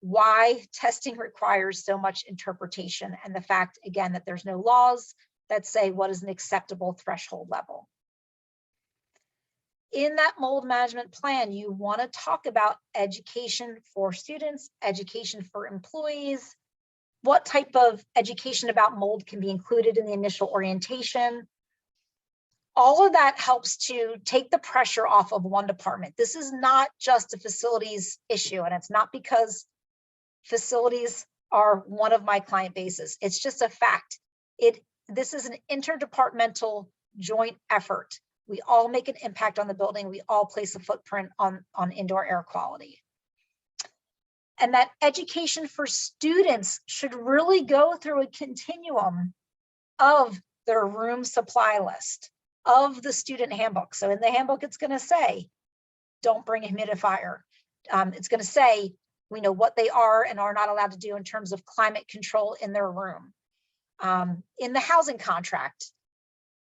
why testing requires so much interpretation, and the fact, again, that there's no laws that say what is an acceptable threshold level. In that mold management plan, you want to talk about education for students, education for employees, what type of education about mold can be included in the initial orientation. All of that helps to take the pressure off of one department. This is not just a facilities issue, and it's not because facilities are one of my client bases. It's just a fact. This is an interdepartmental joint effort. We all make an impact on the building. We all place a footprint on indoor air quality. And that education for students should really go through a continuum of their room supply list, of the student handbook. So in the handbook, it's going to say, don't bring a humidifier. It's going to say, we know what they are and are not allowed to do in terms of climate control in their room. In the housing contract,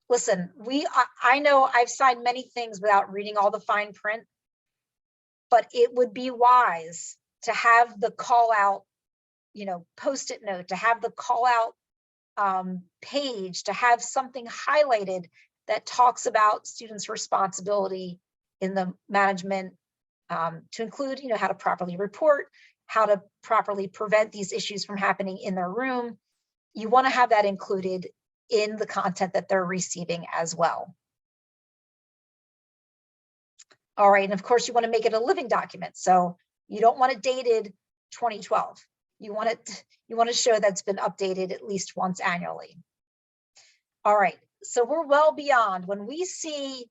listen, I know I've signed many things without reading all the fine print, but it would be wise to have the call out, post-it note, to have the call out page, to have something highlighted that talks about students' responsibility in the management, to include, how to properly report, how to properly prevent these issues from happening in their room. You want to have that included in the content that they're receiving as well. All right, and of course you want to make it a living document. So you don't want it dated 2012. You want to show that's been updated at least once annually. All right, so we're well beyond when we see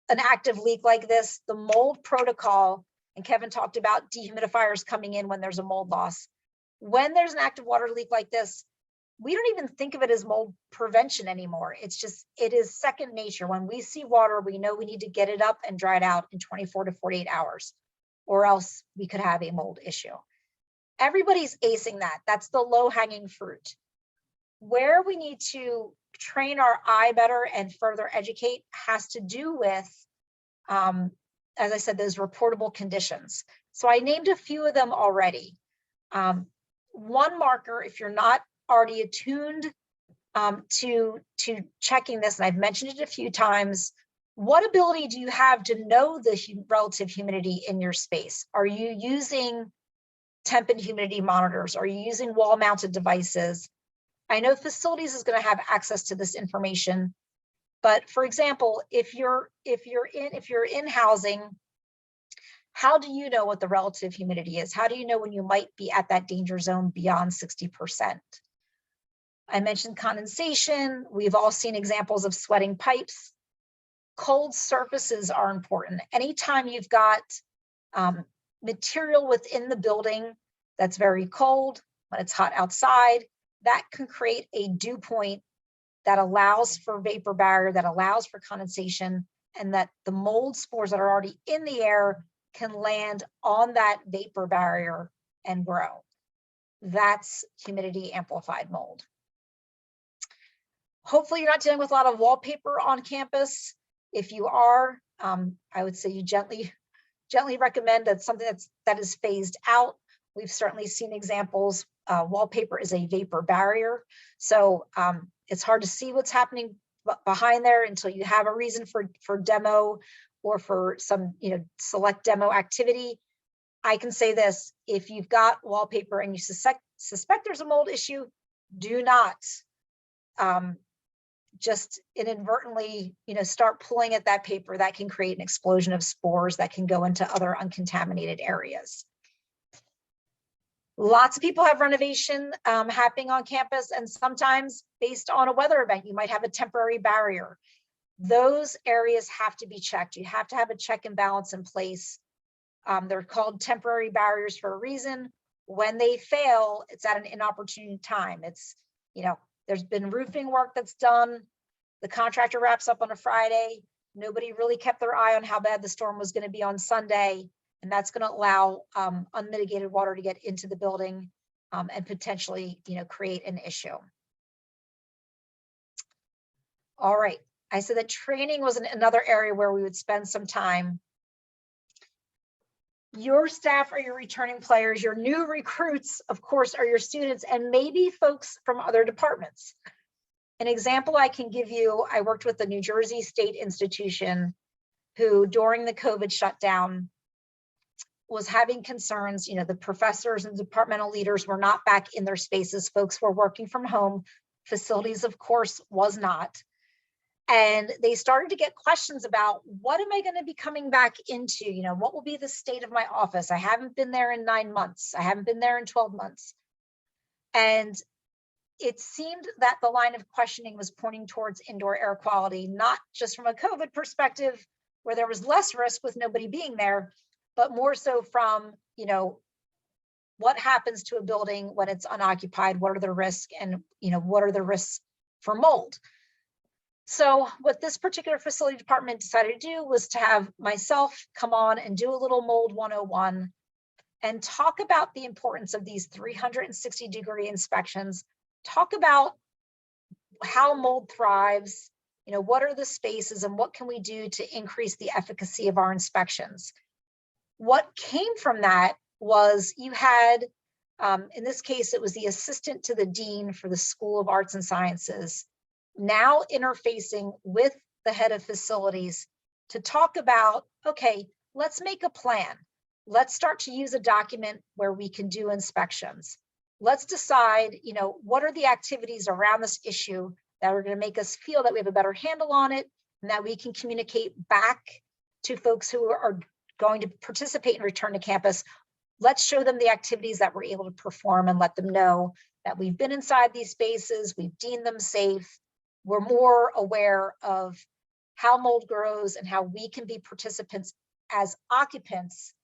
an active leak like this, the mold protocol, and Kevin talked about dehumidifiers coming in when there's a mold loss. When there's an active water leak like this, we don't even think of it as mold prevention anymore. It is second nature. When we see water, we know we need to get it up and dry it out in 24 to 48 hours, or else we could have a mold issue. Everybody's acing that. That's the low-hanging fruit. Where we need to train our eye better and further educate has to do with, as I said, those reportable conditions. So I named a few of them already. One marker, if you're not already attuned to checking this, and I've mentioned it a few times, what ability do you have to know the relative humidity in your space? Are you using temp and humidity monitors? Are you using wall-mounted devices? I know facilities is going to have access to this information, but for example, if you're in housing, how do you know what the relative humidity is? How do you know when you might be at that danger zone beyond 60%? I mentioned condensation. We've all seen examples of sweating pipes. Cold surfaces are important. Anytime you've got material within the building that's very cold, when it's hot outside, that can create a dew point that allows for vapor barrier, that allows for condensation, and that the mold spores that are already in the air can land on that vapor barrier and grow. That's humidity amplified mold. Hopefully you're not dealing with a lot of wallpaper on campus. If you are, I would say you gently recommend that something that is phased out. We've certainly seen examples. Wallpaper is a vapor barrier, so it's hard to see what's happening behind there until you have a reason for demo or for some, select demo activity. I can say this: if you've got wallpaper and you suspect there's a mold issue, do not just inadvertently, start pulling at that paper. That can create an explosion of spores that can go into other uncontaminated areas. Lots of people have renovation happening on campus, and sometimes based on a weather event, you might have a temporary barrier. Those areas have to be checked. You have to have a check and balance in place. They're called temporary barriers for a reason. When they fail, it's at an inopportune time. It's, there's been roofing work that's done. The contractor wraps up on a Friday. Nobody really kept their eye on how bad the storm was going to be on Sunday. And that's going to allow unmitigated water to get into the building and potentially, create an issue. All right. I said that training was another area where we would spend some time. Your staff are your returning players. Your new recruits, of course, are your students and maybe folks from other departments. An example I can give you, I worked with the New Jersey State institution who during the COVID shutdown was having concerns. The professors and departmental leaders were not back in their spaces. Folks were working from home. Facilities, of course, was not. And they started to get questions about, what am I going to be coming back into? What will be the state of my office? I haven't been there in 9 months. I haven't been there in 12 months. And it seemed that the line of questioning was pointing towards indoor air quality, not just from a COVID perspective, where there was less risk with nobody being there, but more so from, what happens to a building when it's unoccupied? What are the risks? And, what are the risks for mold? So what this particular facility department decided to do was to have myself come on and do a little mold 101 and talk about the importance of these 360-degree inspections, talk about how mold thrives, what are the spaces and what can we do to increase the efficacy of our inspections. What came from that was you had, in this case, it was the assistant to the dean for the School of Arts and Sciences, now interfacing with the head of facilities to talk about, okay, let's make a plan. Let's start to use a document where we can do inspections. Let's decide, what are the activities around this issue that are going to make us feel that we have a better handle on it and that we can communicate back to folks who are going to participate and return to campus. Let's show them the activities that we're able to perform and let them know that we've been inside these spaces, we've deemed them safe. We're more aware of how mold grows and how we can be participants as occupants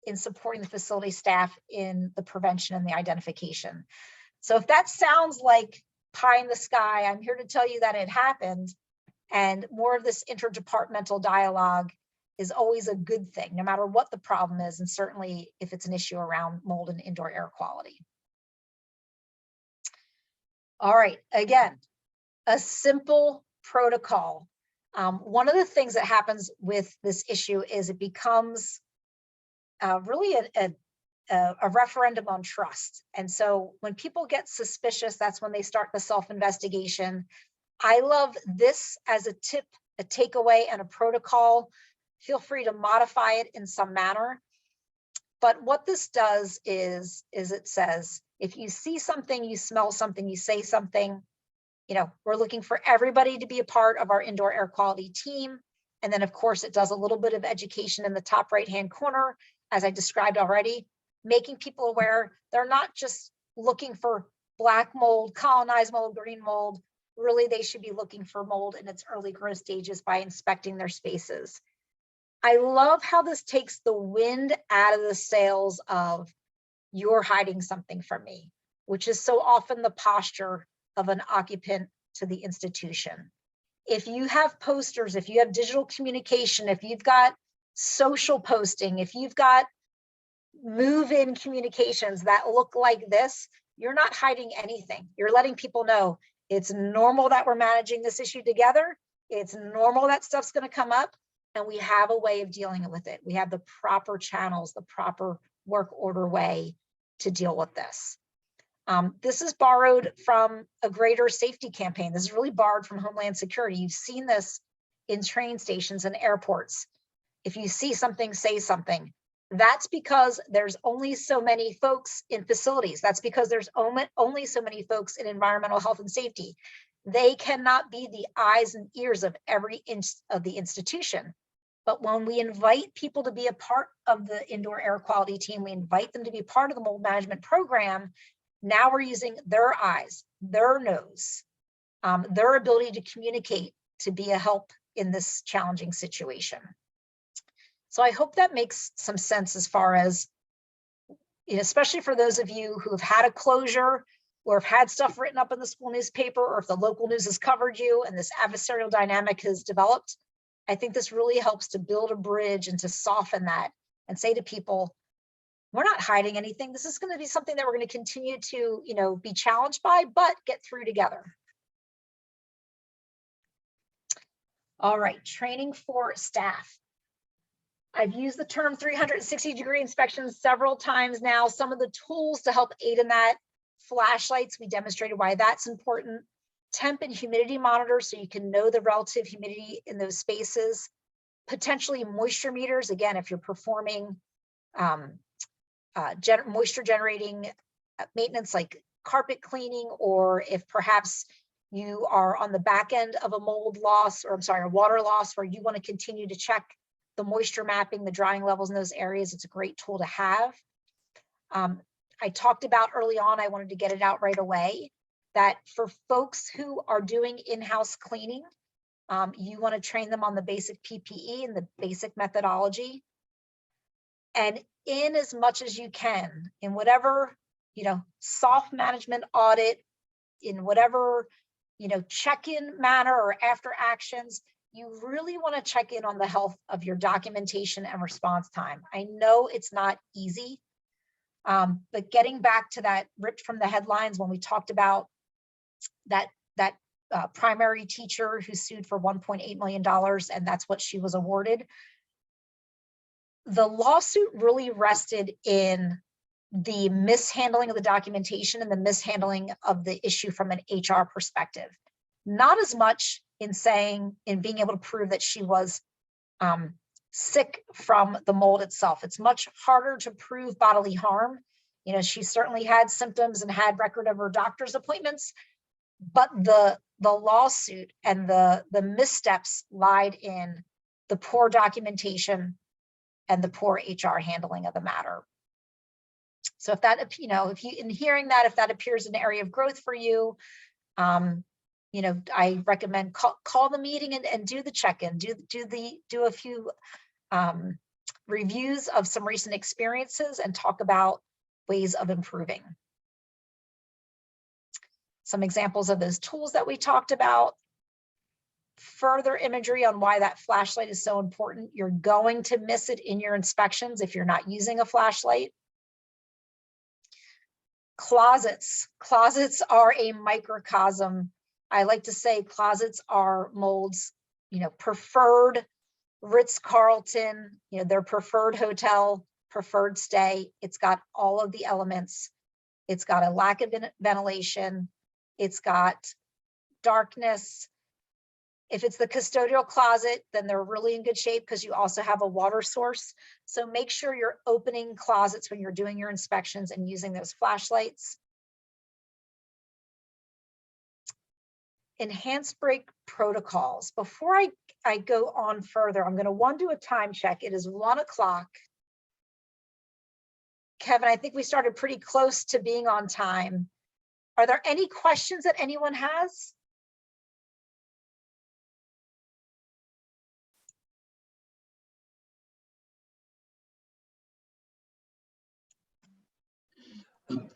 in supporting the facility staff in the prevention and the identification. So if that sounds like pie in the sky, I'm here to tell you that it happened, and more of this interdepartmental dialogue is always a good thing, no matter what the problem is, and certainly if it's an issue around mold and indoor air quality. All right, again, a simple protocol. One of the things that happens with this issue is it becomes really a referendum on trust. And so when people get suspicious, that's when they start the self-investigation. I love this as a tip, a takeaway, and a protocol. Feel free to modify it in some manner. But what this does is it says, if you see something, you smell something, you say something, we're looking for everybody to be a part of our indoor air quality team. And then of course it does a little bit of education in the top right-hand corner, as I described already, making people aware they're not just looking for black mold, colonized mold, green mold. Really, they should be looking for mold in its early growth stages by inspecting their spaces. I love how this takes the wind out of the sails of you're hiding something from me, which is so often the posture of an occupant to the institution. If you have posters, if you have digital communication, if you've got social posting, if you've got move-in communications that look like this, you're not hiding anything. You're letting people know it's normal that we're managing this issue together. It's normal that stuff's going to come up, and we have a way of dealing with it. We have the proper channels, the proper work order way to deal with this. This is borrowed from a greater safety campaign. This is really borrowed from Homeland Security. You've seen this in train stations and airports. If you see something, say something. That's because there's only so many folks in facilities. That's because there's only so many folks in environmental health and safety. They cannot be the eyes and ears of every inch of the institution. But when we invite people to be a part of the indoor air quality team, we invite them to be part of the mold management program. Now we're using their eyes, their nose, their ability to communicate to be a help in this challenging situation. So I hope that makes some sense as far as, especially for those of you who have had a closure or have had stuff written up in the school newspaper, or if the local news has covered you and this adversarial dynamic has developed. I think this really helps to build a bridge and to soften that and say to people, we're not hiding anything. This is going to be something that we're going to continue to, be challenged by, but get through together. All right, training for staff. I've used the term 360-degree inspections several times now. Some of the tools to help aid in that: flashlights, we demonstrated why that's important. Temp and humidity monitors, so you can know the relative humidity in those spaces. Potentially moisture meters, again, if you're performing moisture generating maintenance like carpet cleaning, or if perhaps you are on the back end of a mold loss, or a water loss, where you want to continue to check the moisture mapping, the drying levels in those areas. It's a great tool to have. I talked about early on, I wanted to get it out right away, that for folks who are doing in-house cleaning, you want to train them on the basic PPE and the basic methodology. And in as much as you can, in whatever, soft management audit, in whatever, check-in manner or after actions, you really want to check in on the health of your documentation and response time. I know it's not easy, but getting back to that ripped from the headlines when we talked about that primary teacher who sued for $1.8 million, and that's what she was awarded. The lawsuit really rested in the mishandling of the documentation and the mishandling of the issue from an HR perspective. Not as much in being able to prove that she was sick from the mold itself. It's much harder to prove bodily harm. She certainly had symptoms and had record of her doctor's appointments, but the lawsuit and the missteps lied in the poor documentation and the poor HR handling of the matter. So if that, if you, in hearing that, if that appears an area of growth for you, I recommend call the meeting and do the check-in, do a few reviews of some recent experiences and talk about ways of improving. Some examples of those tools that we talked about. Further imagery on why that flashlight is so important. You're going to miss it in your inspections if you're not using a flashlight. Closets. Closets are a microcosm. I like to say closets are mold's, preferred Ritz-Carlton, their preferred hotel, preferred stay. It's got all of the elements. It's got a lack of ventilation. It's got darkness. If it's the custodial closet, then they're really in good shape because you also have a water source. So make sure you're opening closets when you're doing your inspections and using those flashlights. Enhanced break protocols. Before I go on further, I'm going to do a time check. It is 1 o'clock. Kevin, I think we started pretty close to being on time. Are there any questions that anyone has?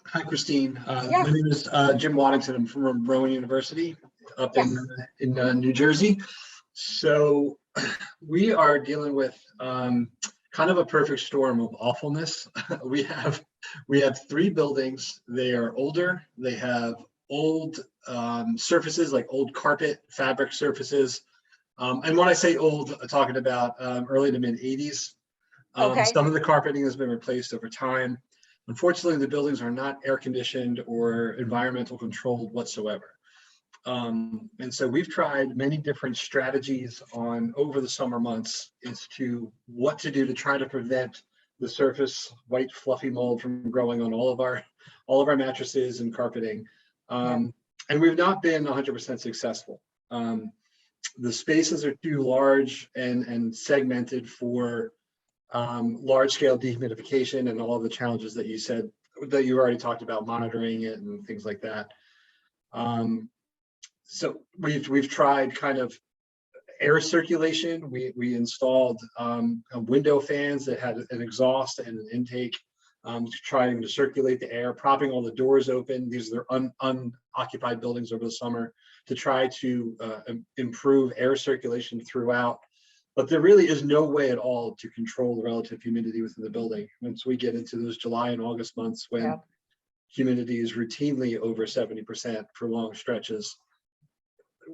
Hi, Christine. Yeah. My name is Jim Waddington. I'm from Rowan University up in New Jersey. So we are dealing with kind of a perfect storm of awfulness. We have 3 buildings. They are older. They have old surfaces, like old carpet, fabric surfaces. And when I say old, I'm talking about early to mid 80s. Okay. Some of the carpeting has been replaced over time. Unfortunately, the buildings are not air conditioned or environmental controlled whatsoever. And so we've tried many different strategies over the summer months as to what to do to try to prevent the surface white fluffy mold from growing on all of our mattresses and carpeting. And we've not been 100% successful. The spaces are too large and segmented for large scale dehumidification and all of the challenges that you said, that you already talked about, monitoring it and things like that. So we've tried kind of air circulation. We installed window fans that had an exhaust and an intake, trying to circulate the air, propping all the doors open. These are unoccupied buildings over the summer, to try to improve air circulation throughout. But there really is no way at all to control the relative humidity within the building once we get into those July and August months, when humidity is routinely over 70% for long stretches.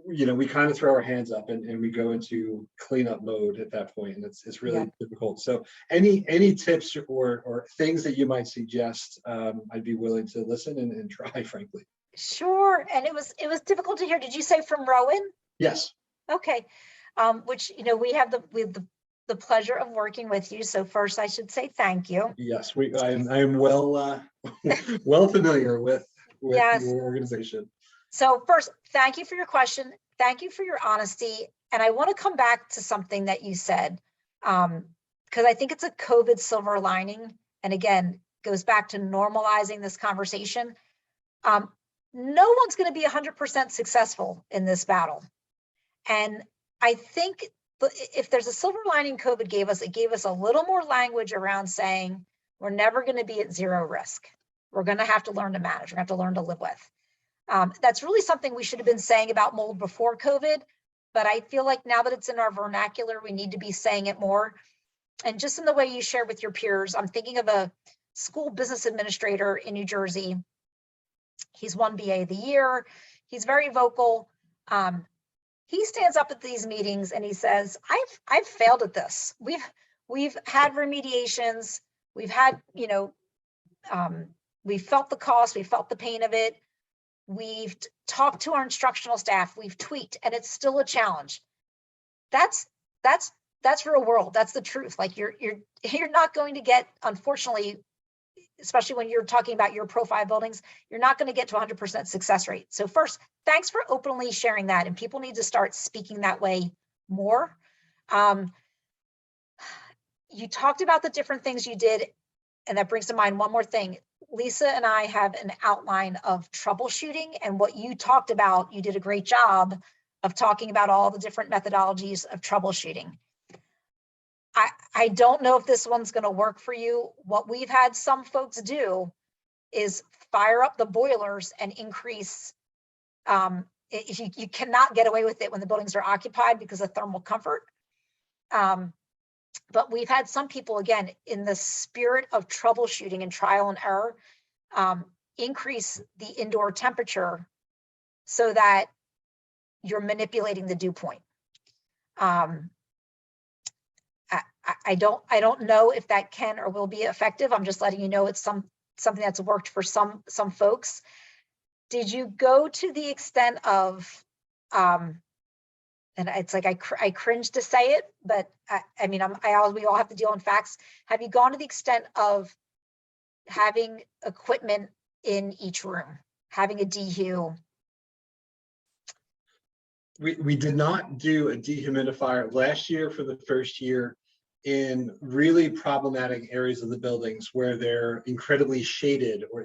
You know, we kind of throw our hands up and we go into cleanup mode at that point, and it's really difficult. So any tips or things that you might suggest, I'd be willing to listen and try, frankly. Sure. And it was difficult to hear. Did you say from Rowan? Yes. Okay. Which, you know, we have the pleasure of working with you. So first I should say thank you. Yes, I am well well familiar with Yes. your organization. So first, thank you for your question. Thank you for your honesty. And I want to come back to something that you said, because I think it's a COVID silver lining. And again, goes back to normalizing this conversation. No one's going to be 100% successful in this battle. And I think if there's a silver lining COVID gave us, it gave us a little more language around saying, we're never going to be at zero risk. We're going to have to learn to manage. We're going to have to learn to live with. That's really something we should have been saying about mold before COVID, but I feel like now that it's in our vernacular, we need to be saying it more. And just in the way you share with your peers, I'm thinking of a school business administrator in New Jersey. He's won BA of the year. He's very vocal. He stands up at these meetings and he says, I've failed at this. We've had remediations. We've had, you know, we've felt the cost. We felt the pain of it. We've talked to our instructional staff. We've tweaked, and it's still a challenge. That's real world. That's the truth. Like you're not going to get, unfortunately, especially when you're talking about your profile buildings, you're not going to get to 100% success rate. So first, thanks for openly sharing that, and people need to start speaking that way more. You talked about the different things you did, and that brings to mind one more thing. Lisa and I have an outline of troubleshooting, and what you talked about, you did a great job of talking about all the different methodologies of troubleshooting. I don't know if this one's going to work for you. What we've had some folks do is fire up the boilers and increase. You cannot get away with it when the buildings are occupied because of thermal comfort. But we've had some people, again, in the spirit of troubleshooting and trial and error, increase the indoor temperature so that you're manipulating the dew point. I don't know if that can or will be effective. I'm just letting you know it's something that's worked for some folks. Did you go to the extent of, and it's like I cringe to say it, but I mean, we all have to deal in facts. Have you gone to the extent of having equipment in each room, having a dehu? We did not do a dehumidifier last year for the first year in really problematic areas of the buildings where they're incredibly shaded, or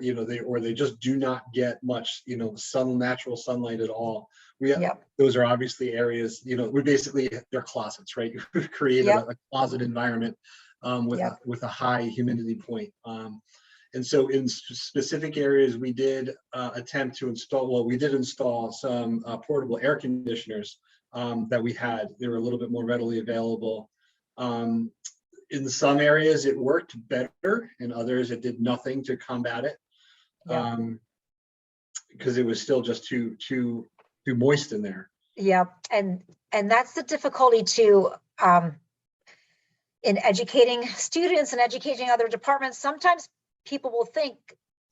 they just do not get much natural sunlight at all. Those are obviously areas, they're closets, right? You've created a closet environment with a high humidity point. And so in specific areas, we did attempt to install some portable air conditioners that we had. They were a little bit more readily available. In some areas it worked better, in others it did nothing to combat it, because it was still just too moist in there. Yeah, and that's the difficulty too, in educating students and educating other departments. Sometimes people will think,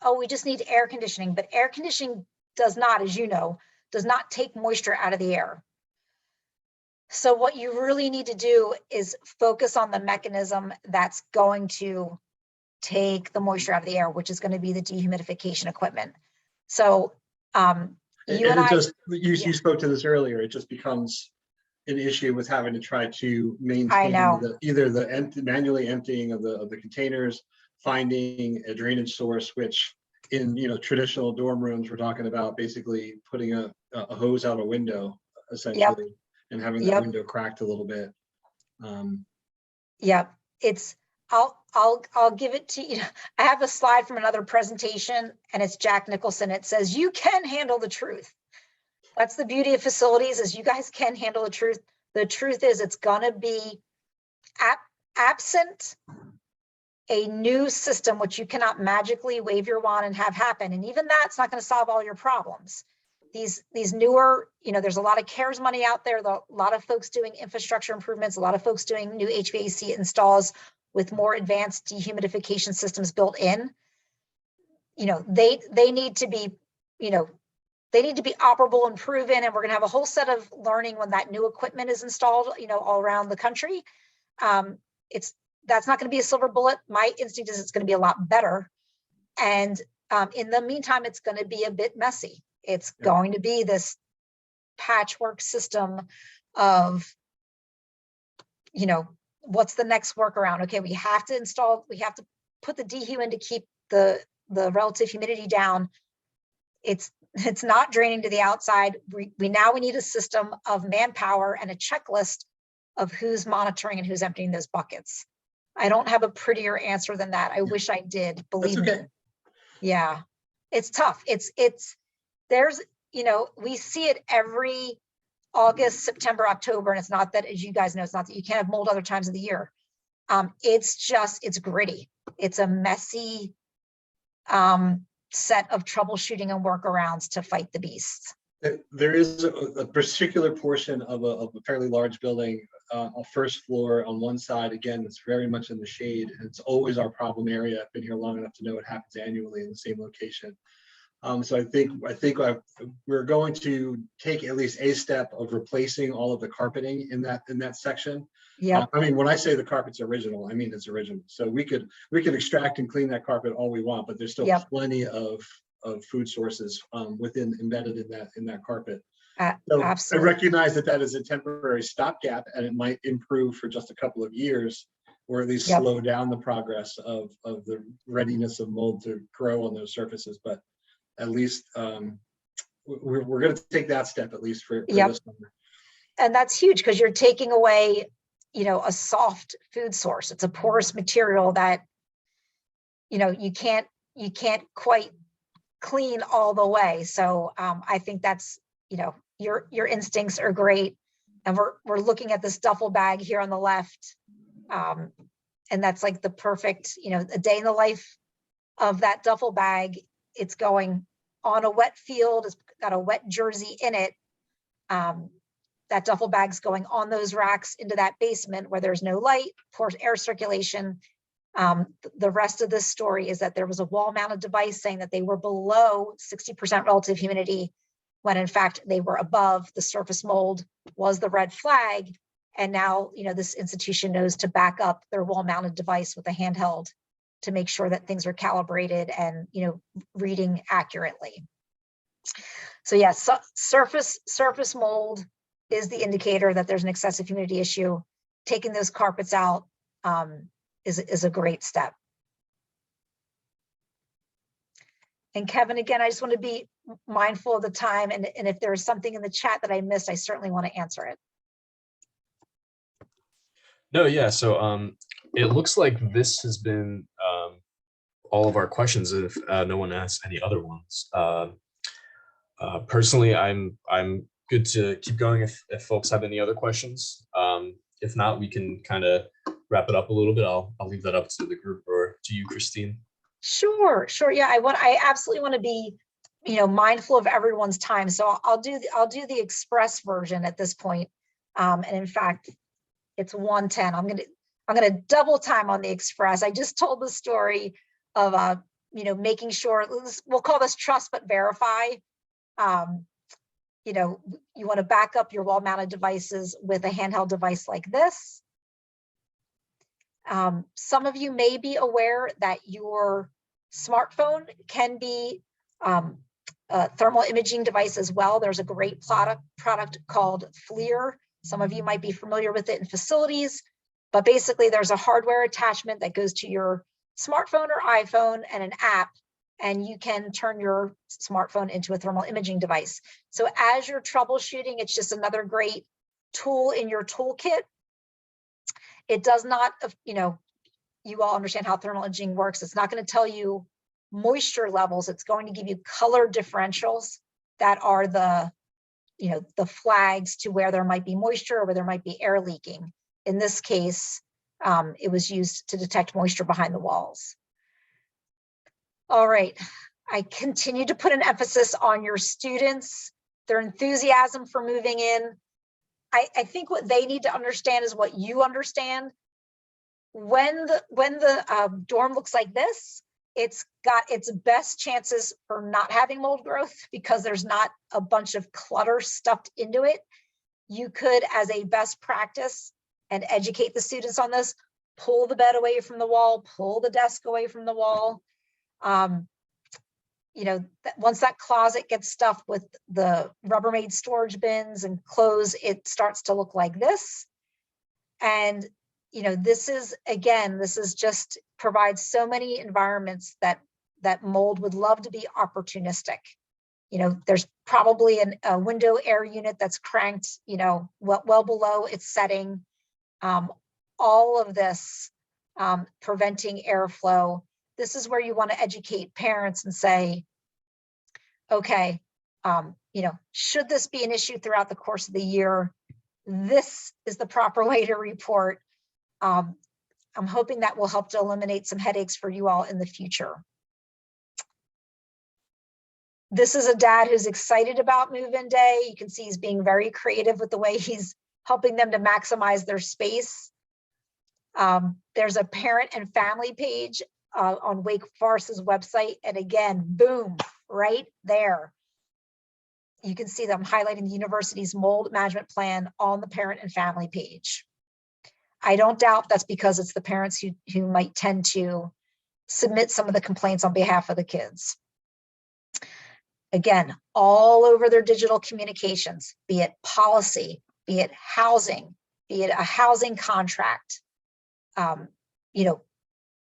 oh, we just need air conditioning, but air conditioning does not, as you know, does not take moisture out of the air. So what you really need to do is focus on the mechanism that's going to take the moisture out of the air, which is going to be the dehumidification equipment. So you and it I, just, you spoke to this earlier, it just becomes an issue with having to try to maintain either the manually emptying of the containers, finding a drainage source, which in traditional dorm rooms, we're talking about basically putting a hose out a window, essentially, and having that window cracked a little bit. It's I'll give it to you. I have a slide from another presentation, and it's Jack Nicholson. It says, you can handle the truth. That's the beauty of facilities, is you guys can handle the truth. The truth is it's gonna be absent a new system, which you cannot magically wave your wand and have happen. And even that's not going to solve all your problems. These newer, there's a lot of CARES money out there, a lot of folks doing infrastructure improvements, a lot of folks doing new HVAC installs with more advanced dehumidification systems built in. They need to be, they need to be operable and proven, and we're going to have a whole set of learning when that new equipment is installed, all around the country. That's not going to be a silver bullet. My instinct is it's going to be a lot better. And in the meantime, it's going to be a bit messy. It's going to be this patchwork system of, what's the next workaround? Okay, we have to put the dehu in to keep the relative humidity down. It's not draining to the outside. We need a system of manpower and a checklist of who's monitoring and who's emptying those buckets. I don't have a prettier answer than that. I wish I did, believe me. Yeah, it's tough. There's, we see it every August, September, October, and it's not that, as you guys know, it's not that you can't have mold other times of the year. It's gritty. It's a messy set of troubleshooting and workarounds to fight the beasts. There is a particular portion of a fairly large building, a first floor on one side. Again, it's very much in the shade, and it's always our problem area. I've been here long enough to know it happens annually in the same location. So I think we're going to take at least a step of replacing all of the carpeting in that section. Yeah. I mean, when I say the carpet's original, I mean it's original. So we could extract and clean that carpet all we want, but there's still plenty of food sources embedded in that carpet. So Absolutely. I recognize that is a temporary stopgap, and it might improve for just a couple of years, or at least slow down the progress of the readiness of mold to grow on those surfaces. But at least we're going to take that step, at least for this summer. And that's huge, because you're taking away, a soft food source. It's a porous material that, you can't quite clean all the way. So I think that's, your instincts are great. And we're looking at this duffel bag here on the left. And that's like the perfect, a day in the life of that duffel bag. It's going on a wet field. It's got a wet jersey in it. That duffel bag's going on those racks into that basement where there's no light, poor air circulation. The rest of this story is that there was a wall-mounted device saying that they were below 60% relative humidity, when in fact they were above. The surface mold was the red flag. And now, this institution knows to back up their wall-mounted device with a handheld to make sure that things are calibrated and, reading accurately. So yes, surface mold is the indicator that there's an excessive humidity issue. Taking those carpets out is a great step. And Kevin, again, I just want to be mindful of the time, and if there's something in the chat that I missed, I certainly want to answer it. No, yeah. So it looks like this has been all of our questions. If no one asks any other ones, personally, I'm good to keep going if folks have any other questions. If not, we can kind of wrap it up a little bit. I'll leave that up to the group or to you, Christine. Sure. Yeah, I absolutely want to be, mindful of everyone's time. So I'll do the express version at this point. And in fact, it's 1:10. I'm gonna double time on the express. I just told the story making sure, we'll call this trust but verify. You want to back up your wall-mounted devices with a handheld device like this. Some of you may be aware that your smartphone can be a thermal imaging device as well. There's a great product called FLIR. Some of you might be familiar with it in facilities, but basically there's a hardware attachment that goes to your smartphone or iPhone and an app, and you can turn your smartphone into a thermal imaging device. So as you're troubleshooting, it's just another great tool in your toolkit. It does not, you all understand how thermal imaging works. It's not going to tell you moisture levels. It's going to give you color differentials that are the flags to where there might be moisture or where there might be air leaking. In this case, it was used to detect moisture behind the walls. All right, I continue to put an emphasis on your students, their enthusiasm for moving in. I think what they need to understand is what you understand. When the dorm looks like this, it's got its best chances for not having mold growth because there's not a bunch of clutter stuffed into it. You could, as a best practice, and educate the students on this, pull the bed away from the wall, pull the desk away from the wall. Once that closet gets stuffed with the Rubbermaid storage bins and clothes, it starts to look like this. And this is just provides so many environments that mold would love to be opportunistic. There's probably a window air unit that's cranked, well below its setting. All of this preventing airflow. This is where you want to educate parents and say, okay, should this be an issue throughout the course of the year? This is the proper way to report. I'm hoping that will help to eliminate some headaches for you all in the future. This is a dad who's excited about move-in day. You can see he's being very creative with the way he's helping them to maximize their space. There's a parent and family page on Wake Forest's website. And again, boom, right there. You can see them highlighting the university's mold management plan on the parent and family page. I don't doubt that's because it's the parents who might tend to submit some of the complaints on behalf of the kids. Again, all over their digital communications, be it policy, be it housing, be it a housing contract.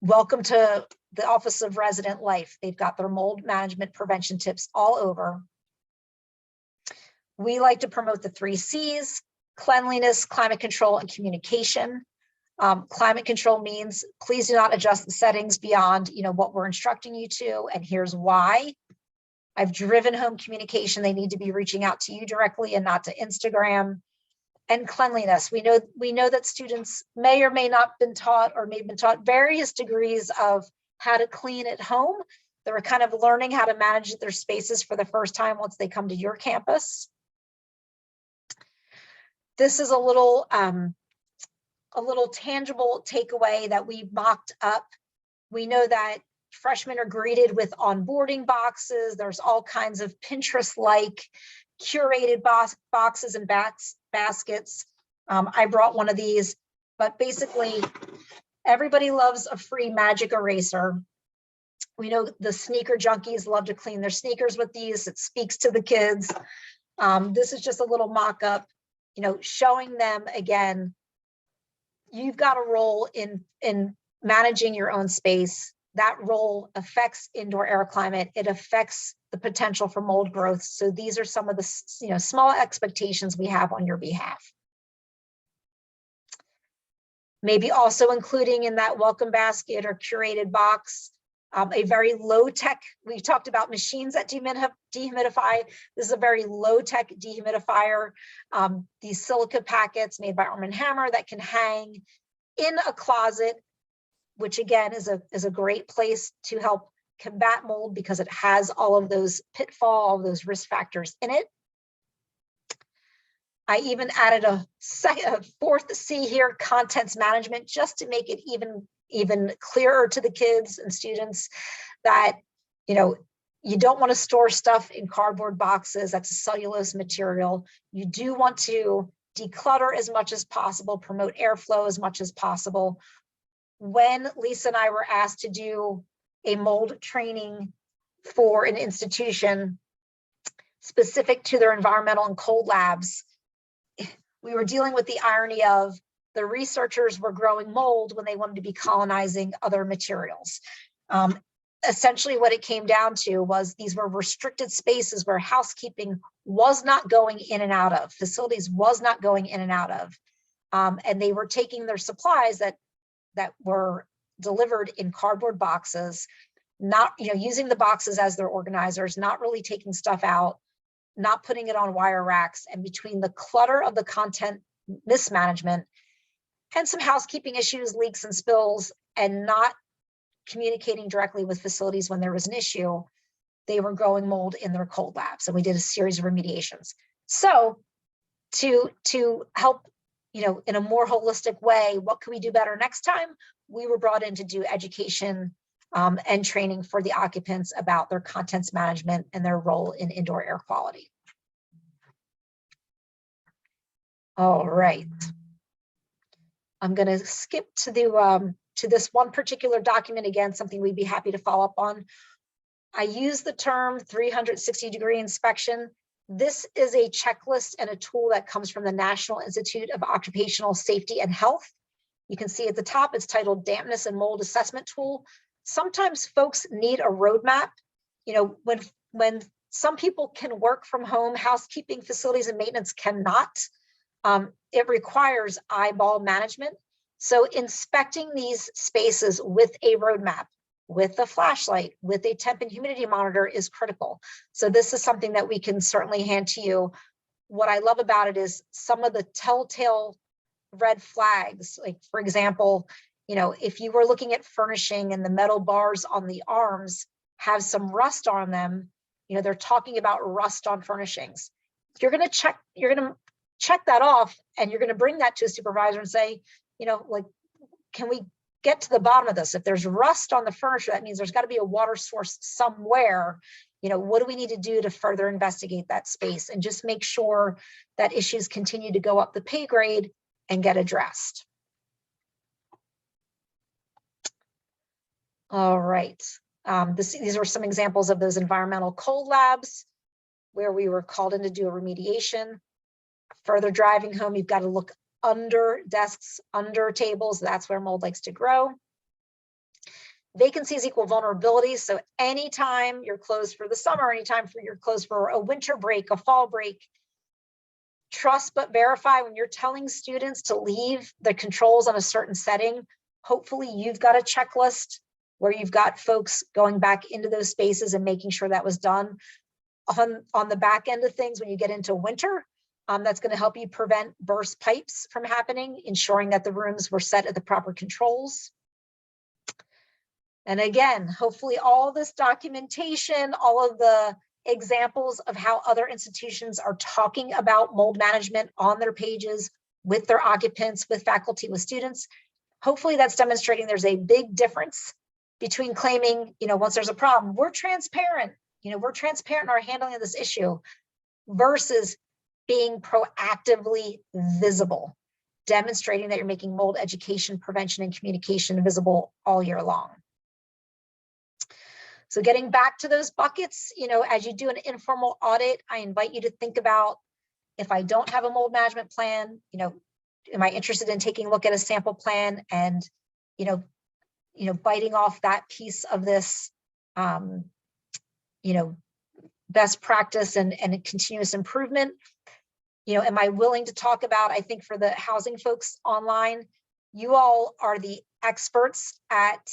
Welcome to the Office of Resident Life. They've got their mold management prevention tips all over. We like to promote the 3 C's: cleanliness, climate control, and communication. Climate control means please do not adjust the settings beyond what we're instructing you to, and here's why. I've driven home communication. They need to be reaching out to you directly and not to Instagram. And cleanliness. We know that students may or may not been taught or may have been taught various degrees of how to clean at home. They're kind of learning how to manage their spaces for the first time once they come to your campus. This is a little tangible takeaway that we mocked up. We know that freshmen are greeted with onboarding boxes. There's all kinds of Pinterest-like curated boxes and baskets. I brought one of these, but basically everybody loves a free magic eraser. We know the sneaker junkies love to clean their sneakers with these. It speaks to the kids. This is just a little mock-up, showing them, again, you've got a role in managing your own space. That role affects indoor air climate. It affects the potential for mold growth. So these are some of the small expectations we have on your behalf. Maybe also including in that welcome basket or curated box, a very low tech, we talked about machines that dehumidify. This is a very low tech dehumidifier. These silica packets made by Arm & Hammer that can hang in a closet, which again is a great place to help combat mold because it has all of those all of those risk factors in it. I even added a 4th C here, contents management, just to make it even even clearer to the kids and students that, you don't want to store stuff in cardboard boxes. That's a cellulose material. You do want to declutter as much as possible, promote airflow as much as possible. When Lisa and I were asked to do a mold training for an institution specific to their environmental and cold labs, we were dealing with the irony of the researchers were growing mold when they wanted to be colonizing other materials. Essentially what it came down to was these were restricted spaces where housekeeping was not going in and out of, facilities was not going in and out of. And they were taking their supplies that were delivered in cardboard boxes, not, using the boxes as their organizers, not really taking stuff out, not putting it on wire racks. And between the clutter of the content mismanagement and some housekeeping issues, leaks and spills, and not communicating directly with facilities when there was an issue, they were growing mold in their cold labs. And we did a series of remediations. So to help, in a more holistic way, what can we do better next time? We were brought in to do education and training for the occupants about their contents management and their role in indoor air quality. All right. I'm going to skip to the to this one particular document, again, something we'd be happy to follow up on. I use the term 360-degree inspection. This is a checklist and a tool that comes from the National Institute of Occupational Safety and Health. You can see at the top, it's titled Dampness and Mold Assessment Tool. Sometimes folks need a roadmap. When some people can work from home, housekeeping, facilities, and maintenance cannot. It requires eyeball management. So inspecting these spaces with a roadmap, with a flashlight, with a temp and humidity monitor is critical. So this is something that we can certainly hand to you. What I love about it is some of the telltale red flags. Like, for example, if you were looking at furnishing and the metal bars on the arms have some rust on them, they're talking about rust on furnishings. You're going to check that off, and you're going to bring that to a supervisor and say, can we get to the bottom of this? If there's rust on the furniture, that means there's got to be a water source somewhere. What do we need to do to further investigate that space and just make sure that issues continue to go up the pay grade and get addressed? All right. These are some examples of those environmental cold labs where we were called in to do a remediation. Further driving home, you've got to look under desks, under tables. That's where mold likes to grow. Vacancies equal vulnerabilities. So anytime you're closed for the summer, anytime you're closed for a winter break, a fall break, trust but verify. When you're telling students to leave the controls on a certain setting, hopefully you've got a checklist where you've got folks going back into those spaces and making sure that was done. On the back end of things, when you get into winter, that's going to help you prevent burst pipes from happening, ensuring that the rooms were set at the proper controls. And again, hopefully all this documentation, all of the examples of how other institutions are talking about mold management on their pages with their occupants, with faculty, with students, hopefully that's demonstrating there's a big difference between claiming, once there's a problem, we're transparent, we're transparent in our handling of this issue, versus being proactively visible, demonstrating that you're making mold education, prevention, and communication visible all year long. So getting back to those buckets, as you do an informal audit, I invite you to think about, if I don't have a mold management plan, am I interested in taking a look at a sample plan and, biting off that piece of this, best practice and continuous improvement? Am I willing to talk about, I think for the housing folks online, you all are the experts at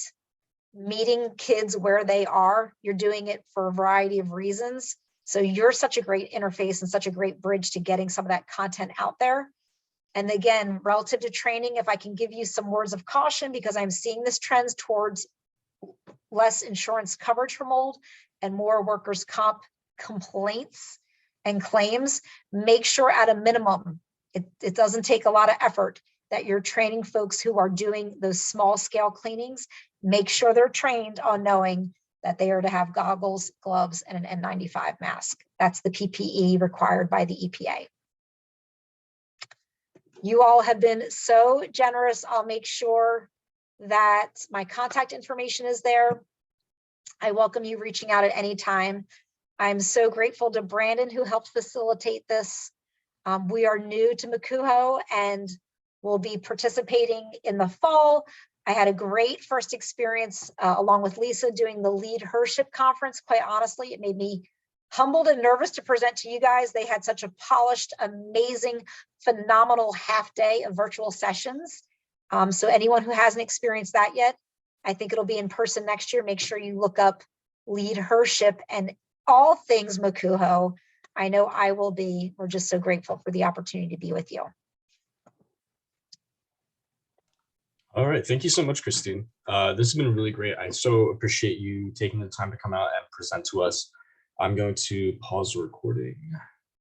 meeting kids where they are. You're doing it for a variety of reasons. So you're such a great interface and such a great bridge to getting some of that content out there. And again, relative to training, if I can give you some words of caution, because I'm seeing this trend towards less insurance coverage for mold and more workers' comp complaints and claims, make sure at a minimum, it doesn't take a lot of effort, that you're training folks who are doing those small scale cleanings. Make sure they're trained on knowing that they are to have goggles, gloves, and an N95 mask. That's the PPE required by the EPA. You all have been so generous. I'll make sure that my contact information is there. I welcome you reaching out at any time. I'm so grateful to Brandon who helped facilitate this. We are new to Makuho and will be participating in the fall. I had a great first experience along with Lisa doing the Lead Hership Conference. Quite honestly, it made me humbled and nervous to present to you guys. They had such a polished, amazing, phenomenal half day of virtual sessions. So anyone who hasn't experienced that yet, I think it'll be in person next year. Make sure you look up Lead Hership and all things Makuho. I know I will be. We're just so grateful for the opportunity to be with you. All right, thank you so much, Christine. This has been really great. I so appreciate you taking the time to come out and present to us. I'm going to pause the recording.